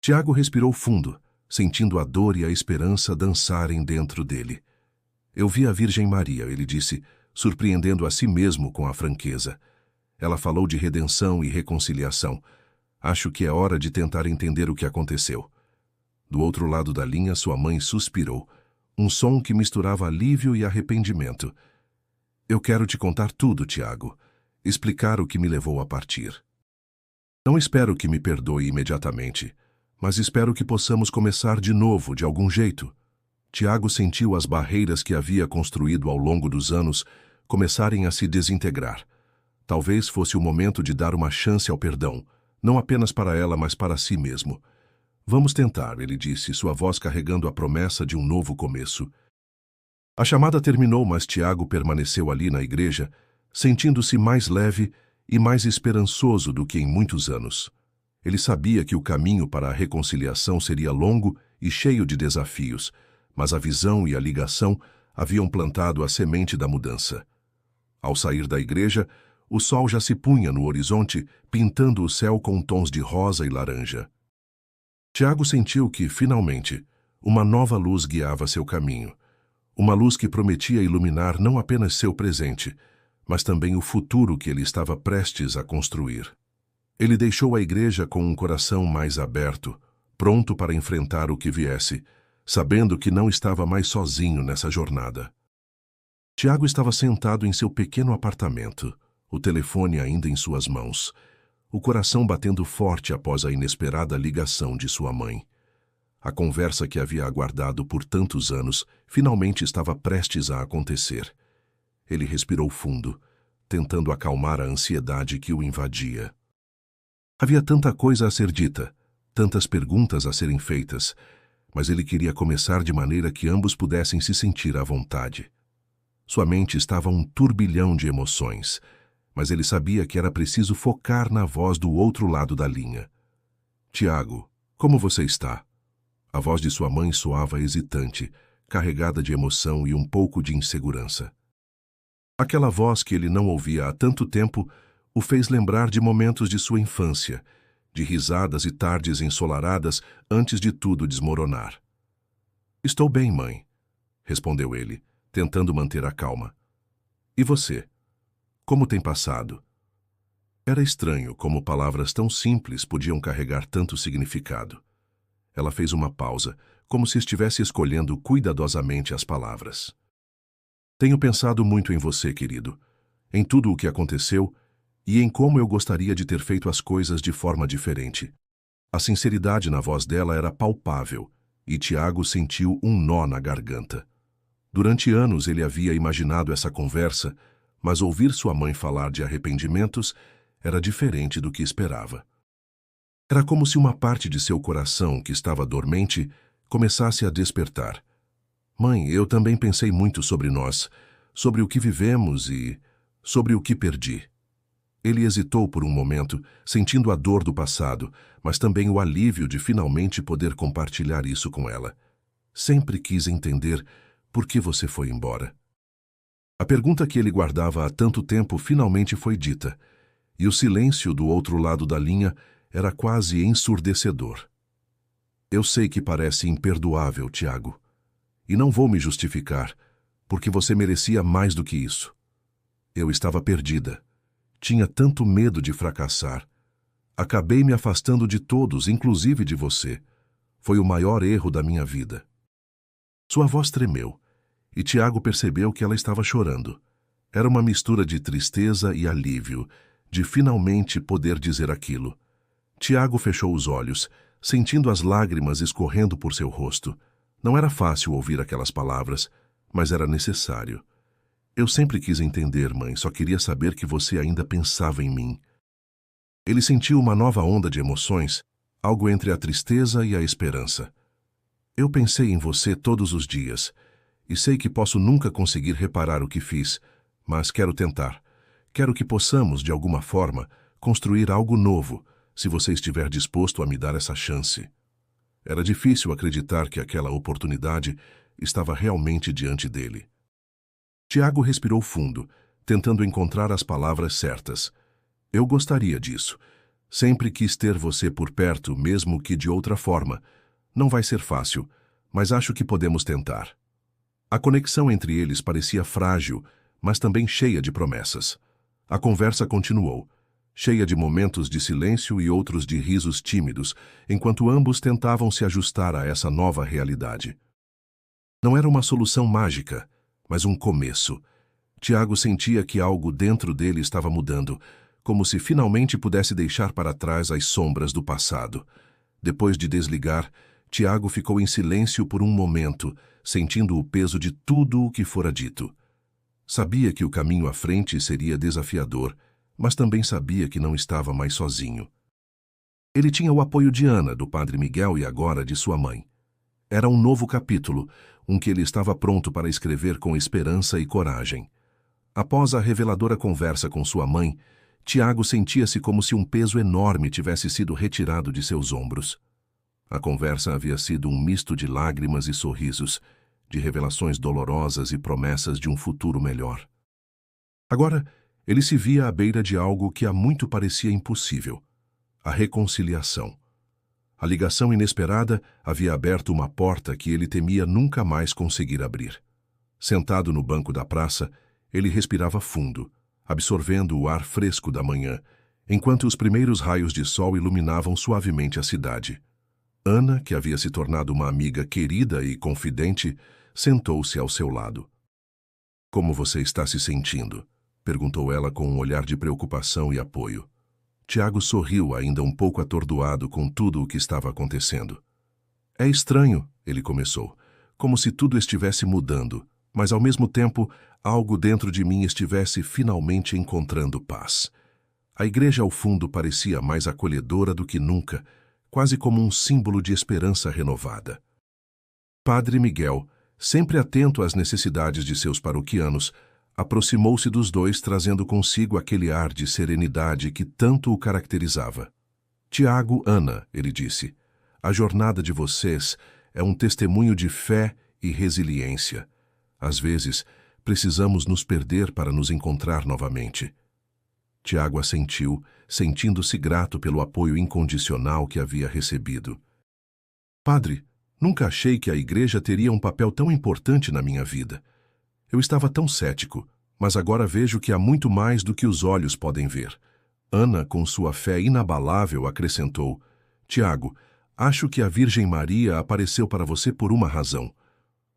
Tiago respirou fundo, sentindo a dor e a esperança dançarem dentro dele. Eu vi a Virgem Maria, ele disse, surpreendendo a si mesmo com a franqueza. Ela falou de redenção e reconciliação. Acho que é hora de tentar entender o que aconteceu. Do outro lado da linha, sua mãe suspirou, um som que misturava alívio e arrependimento. Eu quero te contar tudo, Tiago. Explicar o que me levou a partir. Não espero que me perdoe imediatamente, mas espero que possamos começar de novo, de algum jeito. Tiago sentiu as barreiras que havia construído ao longo dos anos começarem a se desintegrar. Talvez fosse o momento de dar uma chance ao perdão, não apenas para ela, mas para si mesmo. Vamos tentar, ele disse, sua voz carregando a promessa de um novo começo. A chamada terminou, mas Tiago permaneceu ali na igreja, sentindo-se mais leve e mais esperançoso do que em muitos anos. Ele sabia que o caminho para a reconciliação seria longo e cheio de desafios, mas a visão e a ligação haviam plantado a semente da mudança. Ao sair da igreja, o sol já se punha no horizonte, pintando o céu com tons de rosa e laranja. Tiago sentiu que, finalmente, uma nova luz guiava seu caminho. Uma luz que prometia iluminar não apenas seu presente, mas também o futuro que ele estava prestes a construir. Ele deixou a igreja com um coração mais aberto, pronto para enfrentar o que viesse, sabendo que não estava mais sozinho nessa jornada. Tiago estava sentado em seu pequeno apartamento, o telefone ainda em suas mãos, o coração batendo forte após a inesperada ligação de sua mãe. A conversa que havia aguardado por tantos anos finalmente estava prestes a acontecer. Ele respirou fundo, tentando acalmar a ansiedade que o invadia. Havia tanta coisa a ser dita, tantas perguntas a serem feitas, mas ele queria começar de maneira que ambos pudessem se sentir à vontade. Sua mente estava um turbilhão de emoções, mas ele sabia que era preciso focar na voz do outro lado da linha. Tiago, como você está? A voz de sua mãe soava hesitante, carregada de emoção e um pouco de insegurança. Aquela voz que ele não ouvia há tanto tempo o fez lembrar de momentos de sua infância, de risadas e tardes ensolaradas antes de tudo desmoronar. Estou bem, mãe, respondeu ele, tentando manter a calma. E você? Como tem passado? Era estranho como palavras tão simples podiam carregar tanto significado. Ela fez uma pausa, como se estivesse escolhendo cuidadosamente as palavras. Tenho pensado muito em você, querido, em tudo o que aconteceu e em como eu gostaria de ter feito as coisas de forma diferente. A sinceridade na voz dela era palpável e Tiago sentiu um nó na garganta. Durante anos ele havia imaginado essa conversa, mas ouvir sua mãe falar de arrependimentos era diferente do que esperava. Era como se uma parte de seu coração, que estava dormente, começasse a despertar. Mãe, eu também pensei muito sobre nós, sobre o que vivemos e sobre o que perdi. Ele hesitou por um momento, sentindo a dor do passado, mas também o alívio de finalmente poder compartilhar isso com ela. Sempre quis entender por que você foi embora. A pergunta que ele guardava há tanto tempo finalmente foi dita, e o silêncio do outro lado da linha era quase ensurdecedor. Eu sei que parece imperdoável, Tiago, e não vou me justificar, porque você merecia mais do que isso. Eu estava perdida. Tinha tanto medo de fracassar. Acabei me afastando de todos, inclusive de você. Foi o maior erro da minha vida. Sua voz tremeu, e Tiago percebeu que ela estava chorando. Era uma mistura de tristeza e alívio, de finalmente poder dizer aquilo. Tiago fechou os olhos, sentindo as lágrimas escorrendo por seu rosto. Não era fácil ouvir aquelas palavras, mas era necessário. Eu sempre quis entender, mãe, só queria saber que você ainda pensava em mim. Ele sentiu uma nova onda de emoções, algo entre a tristeza e a esperança. Eu pensei em você todos os dias, e sei que posso nunca conseguir reparar o que fiz, mas quero tentar. Quero que possamos, de alguma forma, construir algo novo, se você estiver disposto a me dar essa chance. Era difícil acreditar que aquela oportunidade estava realmente diante dele. Tiago respirou fundo, tentando encontrar as palavras certas. Eu gostaria disso. Sempre quis ter você por perto, mesmo que de outra forma. Não vai ser fácil, mas acho que podemos tentar. A conexão entre eles parecia frágil, mas também cheia de promessas. A conversa continuou, cheia de momentos de silêncio e outros de risos tímidos, enquanto ambos tentavam se ajustar a essa nova realidade. Não era uma solução mágica, mas um começo. Tiago sentia que algo dentro dele estava mudando, como se finalmente pudesse deixar para trás as sombras do passado. Depois de desligar, Tiago ficou em silêncio por um momento, sentindo o peso de tudo o que fora dito. Sabia que o caminho à frente seria desafiador, mas também sabia que não estava mais sozinho. Ele tinha o apoio de Ana, do padre Miguel e agora de sua mãe. Era um novo capítulo, um que ele estava pronto para escrever com esperança e coragem. Após a reveladora conversa com sua mãe, Tiago sentia-se como se um peso enorme tivesse sido retirado de seus ombros. A conversa havia sido um misto de lágrimas e sorrisos, de revelações dolorosas e promessas de um futuro melhor. Agora, ele se via à beira de algo que há muito parecia impossível: a reconciliação. A ligação inesperada havia aberto uma porta que ele temia nunca mais conseguir abrir. Sentado no banco da praça, ele respirava fundo, absorvendo o ar fresco da manhã, enquanto os primeiros raios de sol iluminavam suavemente a cidade. Ana, que havia se tornado uma amiga querida e confidente, sentou-se ao seu lado. "Como você está se sentindo?" perguntou ela com um olhar de preocupação e apoio. Tiago sorriu, ainda um pouco atordoado com tudo o que estava acontecendo. "É estranho", ele começou, "como se tudo estivesse mudando, mas ao mesmo tempo, algo dentro de mim estivesse finalmente encontrando paz. A igreja ao fundo parecia mais acolhedora do que nunca, quase como um símbolo de esperança renovada. Padre Miguel, sempre atento às necessidades de seus paroquianos, aproximou-se dos dois trazendo consigo aquele ar de serenidade que tanto o caracterizava. Tiago, Ana, ele disse, a jornada de vocês é um testemunho de fé e resiliência. Às vezes, precisamos nos perder para nos encontrar novamente. Tiago assentiu, sentindo-se grato pelo apoio incondicional que havia recebido. Padre, nunca achei que a igreja teria um papel tão importante na minha vida. Eu estava tão cético, mas agora vejo que há muito mais do que os olhos podem ver. Ana, com sua fé inabalável, acrescentou: Tiago, acho que a Virgem Maria apareceu para você por uma razão.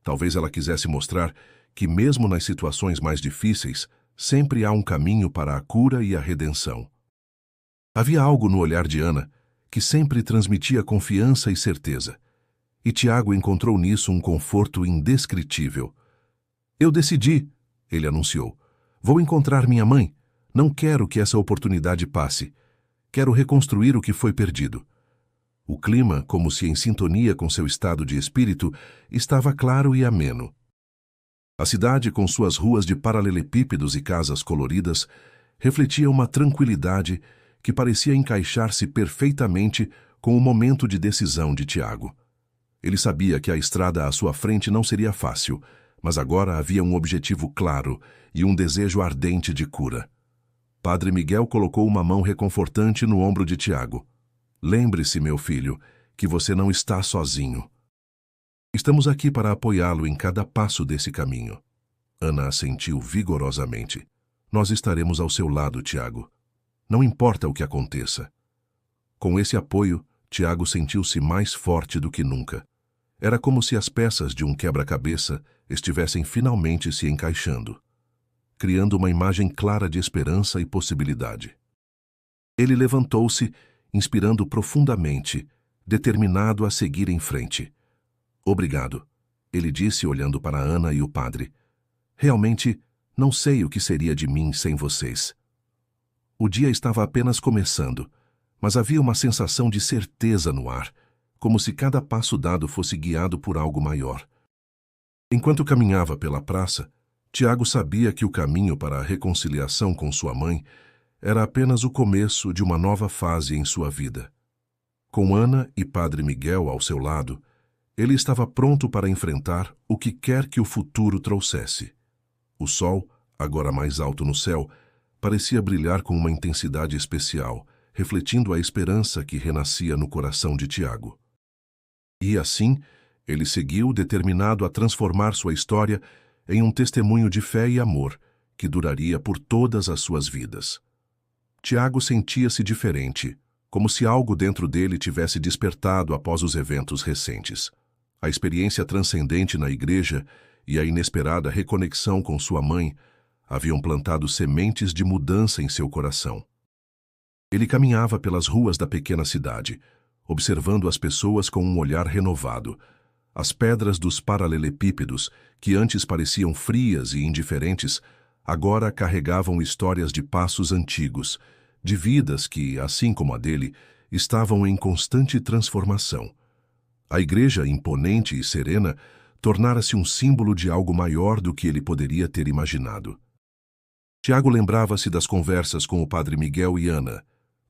Talvez ela quisesse mostrar que, mesmo nas situações mais difíceis, sempre há um caminho para a cura e a redenção. Havia algo no olhar de Ana que sempre transmitia confiança e certeza. E Tiago encontrou nisso um conforto indescritível. Eu decidi, ele anunciou. Vou encontrar minha mãe. Não quero que essa oportunidade passe. Quero reconstruir o que foi perdido. O clima, como se em sintonia com seu estado de espírito, estava claro e ameno. A cidade, com suas ruas de paralelepípedos e casas coloridas, refletia uma tranquilidade que parecia encaixar-se perfeitamente com o momento de decisão de Tiago. Ele sabia que a estrada à sua frente não seria fácil, mas agora havia um objetivo claro e um desejo ardente de cura. Padre Miguel colocou uma mão reconfortante no ombro de Tiago. Lembre-se, meu filho, que você não está sozinho. Estamos aqui para apoiá-lo em cada passo desse caminho. Ana assentiu vigorosamente. Nós estaremos ao seu lado, Tiago. Não importa o que aconteça. Com esse apoio, Tiago sentiu-se mais forte do que nunca. Era como se as peças de um quebra-cabeça estivessem finalmente se encaixando, criando uma imagem clara de esperança e possibilidade. Ele levantou-se, inspirando profundamente, determinado a seguir em frente. Obrigado, ele disse olhando para Ana e o padre. Realmente, não sei o que seria de mim sem vocês. O dia estava apenas começando, mas havia uma sensação de certeza no ar, como se cada passo dado fosse guiado por algo maior. Enquanto caminhava pela praça, Tiago sabia que o caminho para a reconciliação com sua mãe era apenas o começo de uma nova fase em sua vida. Com Ana e Padre Miguel ao seu lado, ele estava pronto para enfrentar o que quer que o futuro trouxesse. O sol, agora mais alto no céu, parecia brilhar com uma intensidade especial, refletindo a esperança que renascia no coração de Tiago. E assim, ele seguiu determinado a transformar sua história em um testemunho de fé e amor que duraria por todas as suas vidas. Tiago sentia-se diferente, como se algo dentro dele tivesse despertado após os eventos recentes. A experiência transcendente na igreja e a inesperada reconexão com sua mãe haviam plantado sementes de mudança em seu coração. Ele caminhava pelas ruas da pequena cidade, observando as pessoas com um olhar renovado. As pedras dos paralelepípedos, que antes pareciam frias e indiferentes, agora carregavam histórias de passos antigos, de vidas que, assim como a dele, estavam em constante transformação. A igreja, imponente e serena, tornara-se um símbolo de algo maior do que ele poderia ter imaginado. Tiago lembrava-se das conversas com o Padre Miguel e Ana,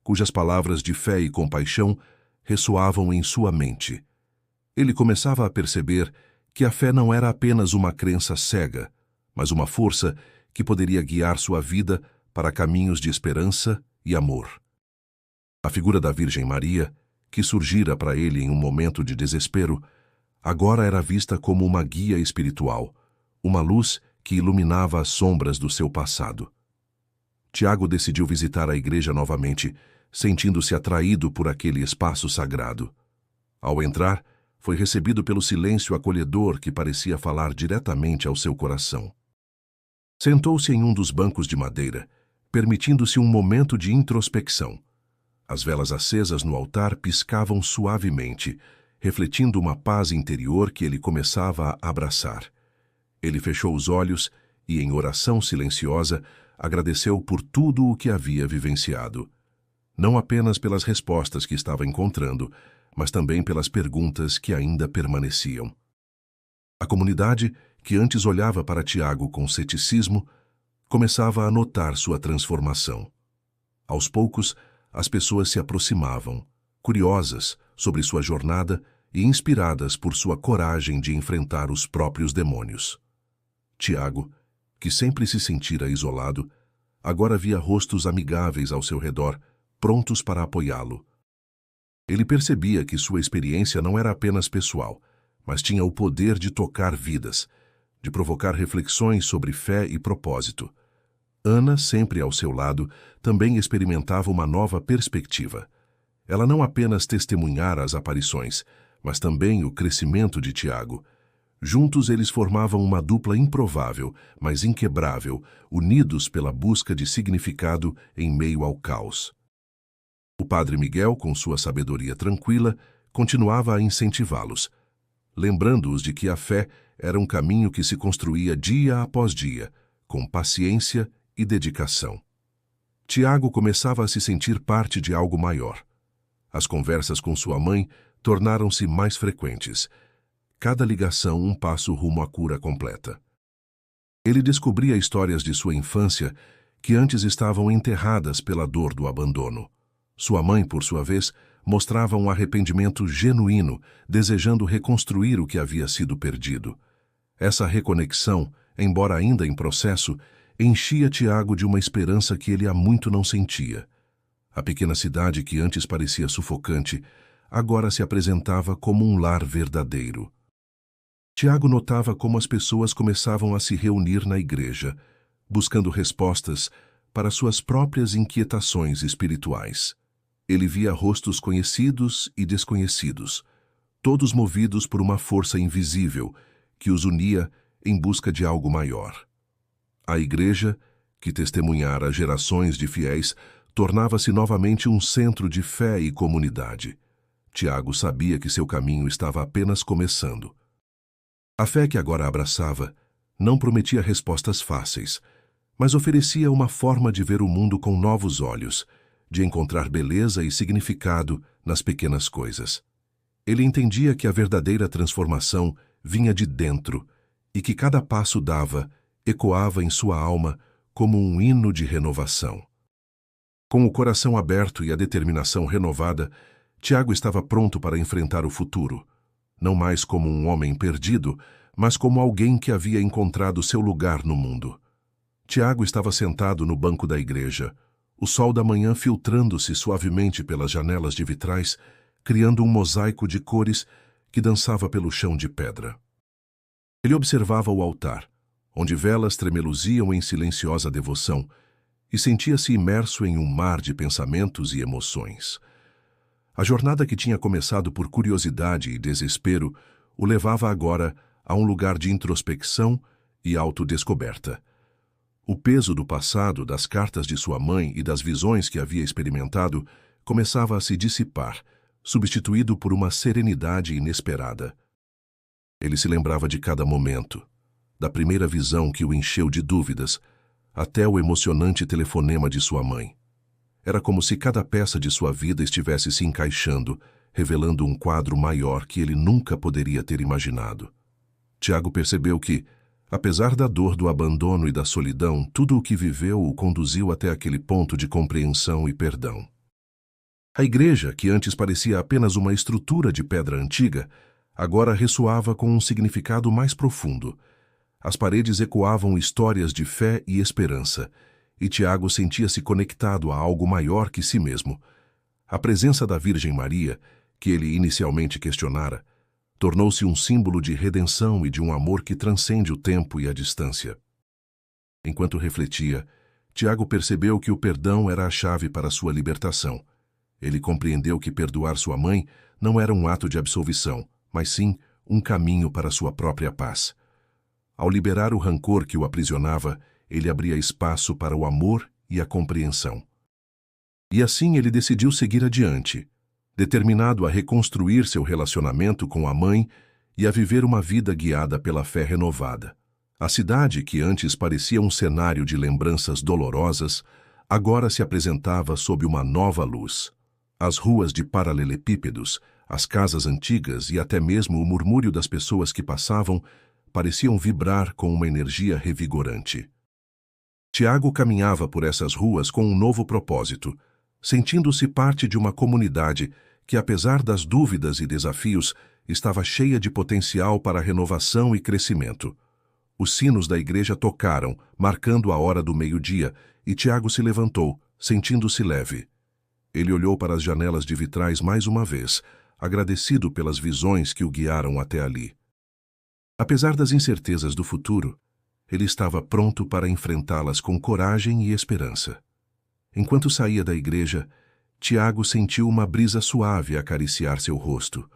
cujas palavras de fé e compaixão ressoavam em sua mente. Ele começava a perceber que a fé não era apenas uma crença cega, mas uma força que poderia guiar sua vida para caminhos de esperança e amor. A figura da Virgem Maria, que surgira para ele em um momento de desespero, agora era vista como uma guia espiritual, uma luz que iluminava as sombras do seu passado. Tiago decidiu visitar a igreja novamente, sentindo-se atraído por aquele espaço sagrado. Ao entrar, foi recebido pelo silêncio acolhedor que parecia falar diretamente ao seu coração. Sentou-se em um dos bancos de madeira, permitindo-se um momento de introspecção. As velas acesas no altar piscavam suavemente, refletindo uma paz interior que ele começava a abraçar. Ele fechou os olhos e, em oração silenciosa, agradeceu por tudo o que havia vivenciado. Não apenas pelas respostas que estava encontrando, mas também pelas perguntas que ainda permaneciam. A comunidade, que antes olhava para Tiago com ceticismo, começava a notar sua transformação. Aos poucos, as pessoas se aproximavam, curiosas sobre sua jornada e inspiradas por sua coragem de enfrentar os próprios demônios. Tiago, que sempre se sentira isolado, agora via rostos amigáveis ao seu redor, prontos para apoiá-lo. Ele percebia que sua experiência não era apenas pessoal, mas tinha o poder de tocar vidas, de provocar reflexões sobre fé e propósito. Ana, sempre ao seu lado, também experimentava uma nova perspectiva. Ela não apenas testemunhara as aparições, mas também o crescimento de Tiago. Juntos eles formavam uma dupla improvável, mas inquebrável, unidos pela busca de significado em meio ao caos. O padre Miguel, com sua sabedoria tranquila, continuava a incentivá-los, lembrando-os de que a fé era um caminho que se construía dia após dia, com paciência e dedicação. Tiago começava a se sentir parte de algo maior. As conversas com sua mãe tornaram-se mais frequentes. Cada ligação um passo rumo à cura completa. Ele descobria histórias de sua infância que antes estavam enterradas pela dor do abandono. Sua mãe, por sua vez, mostrava um arrependimento genuíno, desejando reconstruir o que havia sido perdido. Essa reconexão, embora ainda em processo, enchia Tiago de uma esperança que ele há muito não sentia. A pequena cidade que antes parecia sufocante, agora se apresentava como um lar verdadeiro. Tiago notava como as pessoas começavam a se reunir na igreja, buscando respostas para suas próprias inquietações espirituais. Ele via rostos conhecidos e desconhecidos, todos movidos por uma força invisível que os unia em busca de algo maior. A igreja, que testemunhara gerações de fiéis, tornava-se novamente um centro de fé e comunidade. Tiago sabia que seu caminho estava apenas começando. A fé que agora abraçava não prometia respostas fáceis, mas oferecia uma forma de ver o mundo com novos olhos, de encontrar beleza e significado nas pequenas coisas. Ele entendia que a verdadeira transformação vinha de dentro e que cada passo dava ecoava em sua alma como um hino de renovação. Com o coração aberto e a determinação renovada, Tiago estava pronto para enfrentar o futuro, não mais como um homem perdido, mas como alguém que havia encontrado seu lugar no mundo. Tiago estava sentado no banco da igreja, o sol da manhã filtrando-se suavemente pelas janelas de vitrais, criando um mosaico de cores que dançava pelo chão de pedra. Ele observava o altar, onde velas tremeluziam em silenciosa devoção, e sentia-se imerso em um mar de pensamentos e emoções. A jornada que tinha começado por curiosidade e desespero o levava agora a um lugar de introspecção e autodescoberta. O peso do passado, das cartas de sua mãe e das visões que havia experimentado começava a se dissipar, substituído por uma serenidade inesperada. Ele se lembrava de cada momento, da primeira visão que o encheu de dúvidas, até o emocionante telefonema de sua mãe. Era como se cada peça de sua vida estivesse se encaixando, revelando um quadro maior que ele nunca poderia ter imaginado. Tiago percebeu que, apesar da dor do abandono e da solidão, tudo o que viveu o conduziu até aquele ponto de compreensão e perdão. A igreja, que antes parecia apenas uma estrutura de pedra antiga, agora ressoava com um significado mais profundo. As paredes ecoavam histórias de fé e esperança, e Tiago sentia-se conectado a algo maior que si mesmo. A presença da Virgem Maria, que ele inicialmente questionara, tornou-se um símbolo de redenção e de um amor que transcende o tempo e a distância. Enquanto refletia, Tiago percebeu que o perdão era a chave para sua libertação. Ele compreendeu que perdoar sua mãe não era um ato de absolvição, mas sim um caminho para sua própria paz. Ao liberar o rancor que o aprisionava, ele abria espaço para o amor e a compreensão. E assim ele decidiu seguir adiante, determinado a reconstruir seu relacionamento com a mãe e a viver uma vida guiada pela fé renovada, A cidade, que antes parecia um cenário de lembranças dolorosas, agora se apresentava sob uma nova luz. As ruas de paralelepípedos, as casas antigas e até mesmo o murmúrio das pessoas que passavam pareciam vibrar com uma energia revigorante. Tiago caminhava por essas ruas com um novo propósito, sentindo-se parte de uma comunidade que, apesar das dúvidas e desafios, estava cheia de potencial para renovação e crescimento. Os sinos da igreja tocaram, marcando a hora do meio-dia, e Tiago se levantou, sentindo-se leve. Ele olhou para as janelas de vitrais mais uma vez, agradecido pelas visões que o guiaram até ali. Apesar das incertezas do futuro, ele estava pronto para enfrentá-las com coragem e esperança. Enquanto saía da igreja, Tiago sentiu uma brisa suave acariciar seu rosto,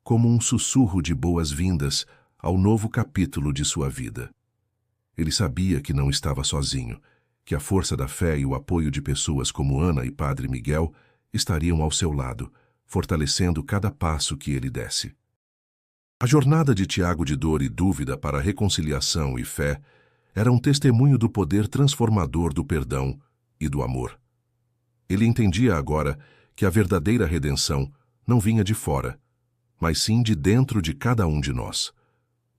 como um sussurro de boas-vindas ao novo capítulo de sua vida. Ele sabia que não estava sozinho, que a força da fé e o apoio de pessoas como Ana e Padre Miguel estariam ao seu lado, fortalecendo cada passo que ele desse. A jornada de Tiago de dor e dúvida para a reconciliação e fé era um testemunho do poder transformador do perdão e do amor. Ele entendia agora que a verdadeira redenção não vinha de fora, mas sim de dentro de cada um de nós.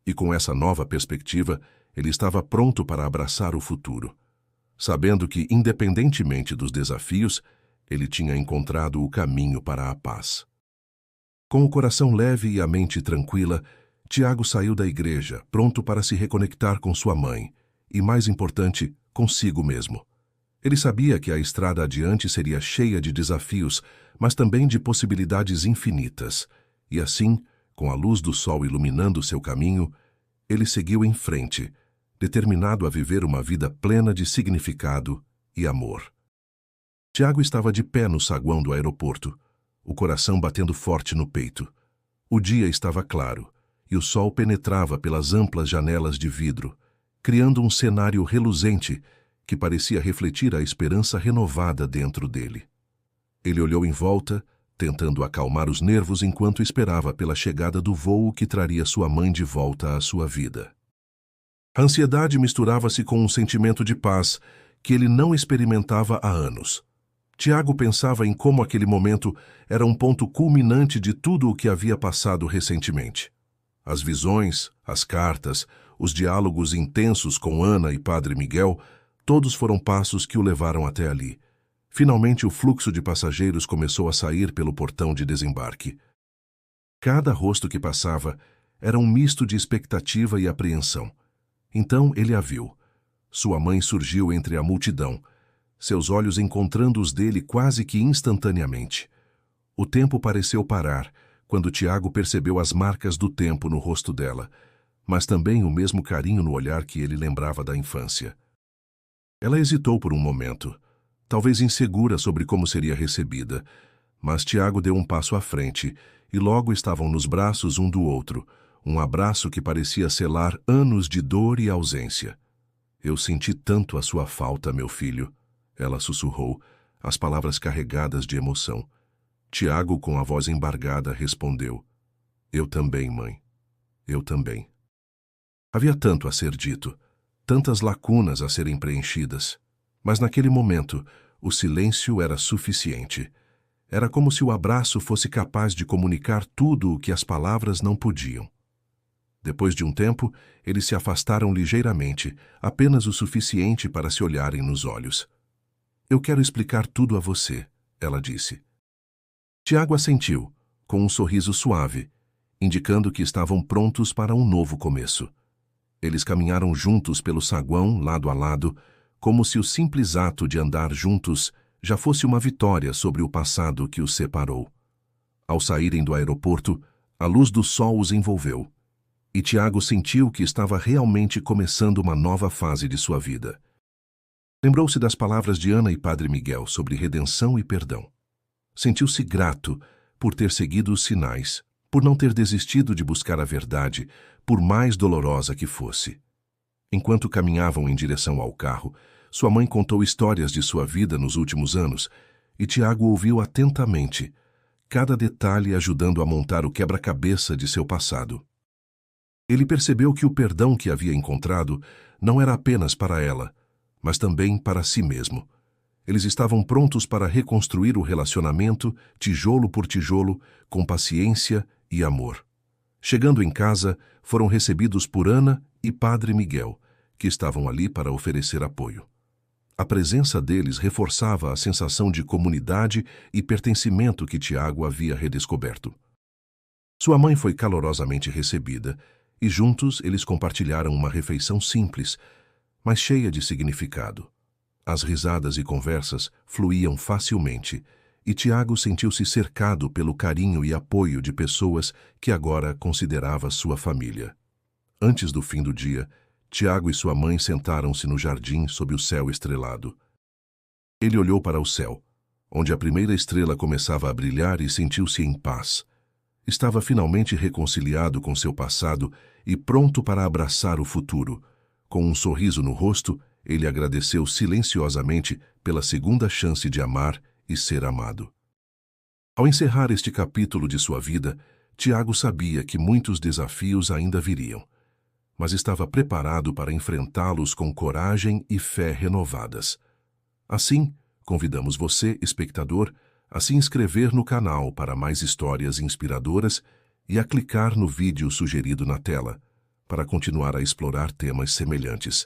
E com essa nova perspectiva, ele estava pronto para abraçar o futuro, sabendo que, independentemente dos desafios, ele tinha encontrado o caminho para a paz. Com o coração leve e a mente tranquila, Tiago saiu da igreja, pronto para se reconectar com sua mãe e, mais importante, consigo mesmo. Ele sabia que a estrada adiante seria cheia de desafios, mas também de possibilidades infinitas, e assim, com a luz do sol iluminando seu caminho, ele seguiu em frente, determinado a viver uma vida plena de significado e amor. Tiago estava de pé no saguão do aeroporto, o coração batendo forte no peito. O dia estava claro, e o sol penetrava pelas amplas janelas de vidro, criando um cenário reluzente que parecia refletir a esperança renovada dentro dele. Ele olhou em volta, tentando acalmar os nervos enquanto esperava pela chegada do voo que traria sua mãe de volta à sua vida. A ansiedade misturava-se com um sentimento de paz que ele não experimentava há anos. Tiago pensava em como aquele momento era um ponto culminante de tudo o que havia passado recentemente. As visões, as cartas, os diálogos intensos com Ana e Padre Miguel, todos foram passos que o levaram até ali. Finalmente, o fluxo de passageiros começou a sair pelo portão de desembarque. Cada rosto que passava era um misto de expectativa e apreensão. Então ele a viu. Sua mãe surgiu entre a multidão, seus olhos encontrando os dele quase que instantaneamente. O tempo pareceu parar quando Tiago percebeu as marcas do tempo no rosto dela, mas também o mesmo carinho no olhar que ele lembrava da infância. Ela hesitou por um momento, talvez insegura sobre como seria recebida, mas Tiago deu um passo à frente e logo estavam nos braços um do outro, um abraço que parecia selar anos de dor e ausência. "Eu senti tanto a sua falta, meu filho", ela sussurrou, as palavras carregadas de emoção. Tiago, com a voz embargada, respondeu: "Eu também, mãe. Eu também." Havia tanto a ser dito, tantas lacunas a serem preenchidas, mas naquele momento o silêncio era suficiente. Era como se o abraço fosse capaz de comunicar tudo o que as palavras não podiam. Depois de um tempo, eles se afastaram ligeiramente, apenas o suficiente para se olharem nos olhos. "Eu quero explicar tudo a você", ela disse. Tiago assentiu, com um sorriso suave, indicando que estavam prontos para um novo começo. Eles caminharam juntos pelo saguão, lado a lado, como se o simples ato de andar juntos já fosse uma vitória sobre o passado que os separou. Ao saírem do aeroporto, a luz do sol os envolveu, e Tiago sentiu que estava realmente começando uma nova fase de sua vida. Lembrou-se das palavras de Ana e Padre Miguel sobre redenção e perdão. Sentiu-se grato por ter seguido os sinais, por não ter desistido de buscar a verdade, por mais dolorosa que fosse. Enquanto caminhavam em direção ao carro, sua mãe contou histórias de sua vida nos últimos anos, e Tiago ouviu atentamente, cada detalhe ajudando a montar o quebra-cabeça de seu passado. Ele percebeu que o perdão que havia encontrado não era apenas para ela, mas também para si mesmo. Eles estavam prontos para reconstruir o relacionamento, tijolo por tijolo, com paciência e amor. Chegando em casa, foram recebidos por Ana e Padre Miguel, que estavam ali para oferecer apoio. A presença deles reforçava a sensação de comunidade e pertencimento que Tiago havia redescoberto. Sua mãe foi calorosamente recebida, e juntos eles compartilharam uma refeição simples, mas cheia de significado. As risadas e conversas fluíam facilmente, e Tiago sentiu-se cercado pelo carinho e apoio de pessoas que agora considerava sua família. Antes do fim do dia, Tiago e sua mãe sentaram-se no jardim sob o céu estrelado. Ele olhou para o céu, onde a primeira estrela começava a brilhar, e sentiu-se em paz. Estava finalmente reconciliado com seu passado e pronto para abraçar o futuro. Com um sorriso no rosto, ele agradeceu silenciosamente pela segunda chance de amar e ser amado. Ao encerrar este capítulo de sua vida, Tiago sabia que muitos desafios ainda viriam, mas estava preparado para enfrentá-los com coragem e fé renovadas. Assim, convidamos você, espectador, a se inscrever no canal para mais histórias inspiradoras e a clicar no vídeo sugerido na tela, para continuar a explorar temas semelhantes.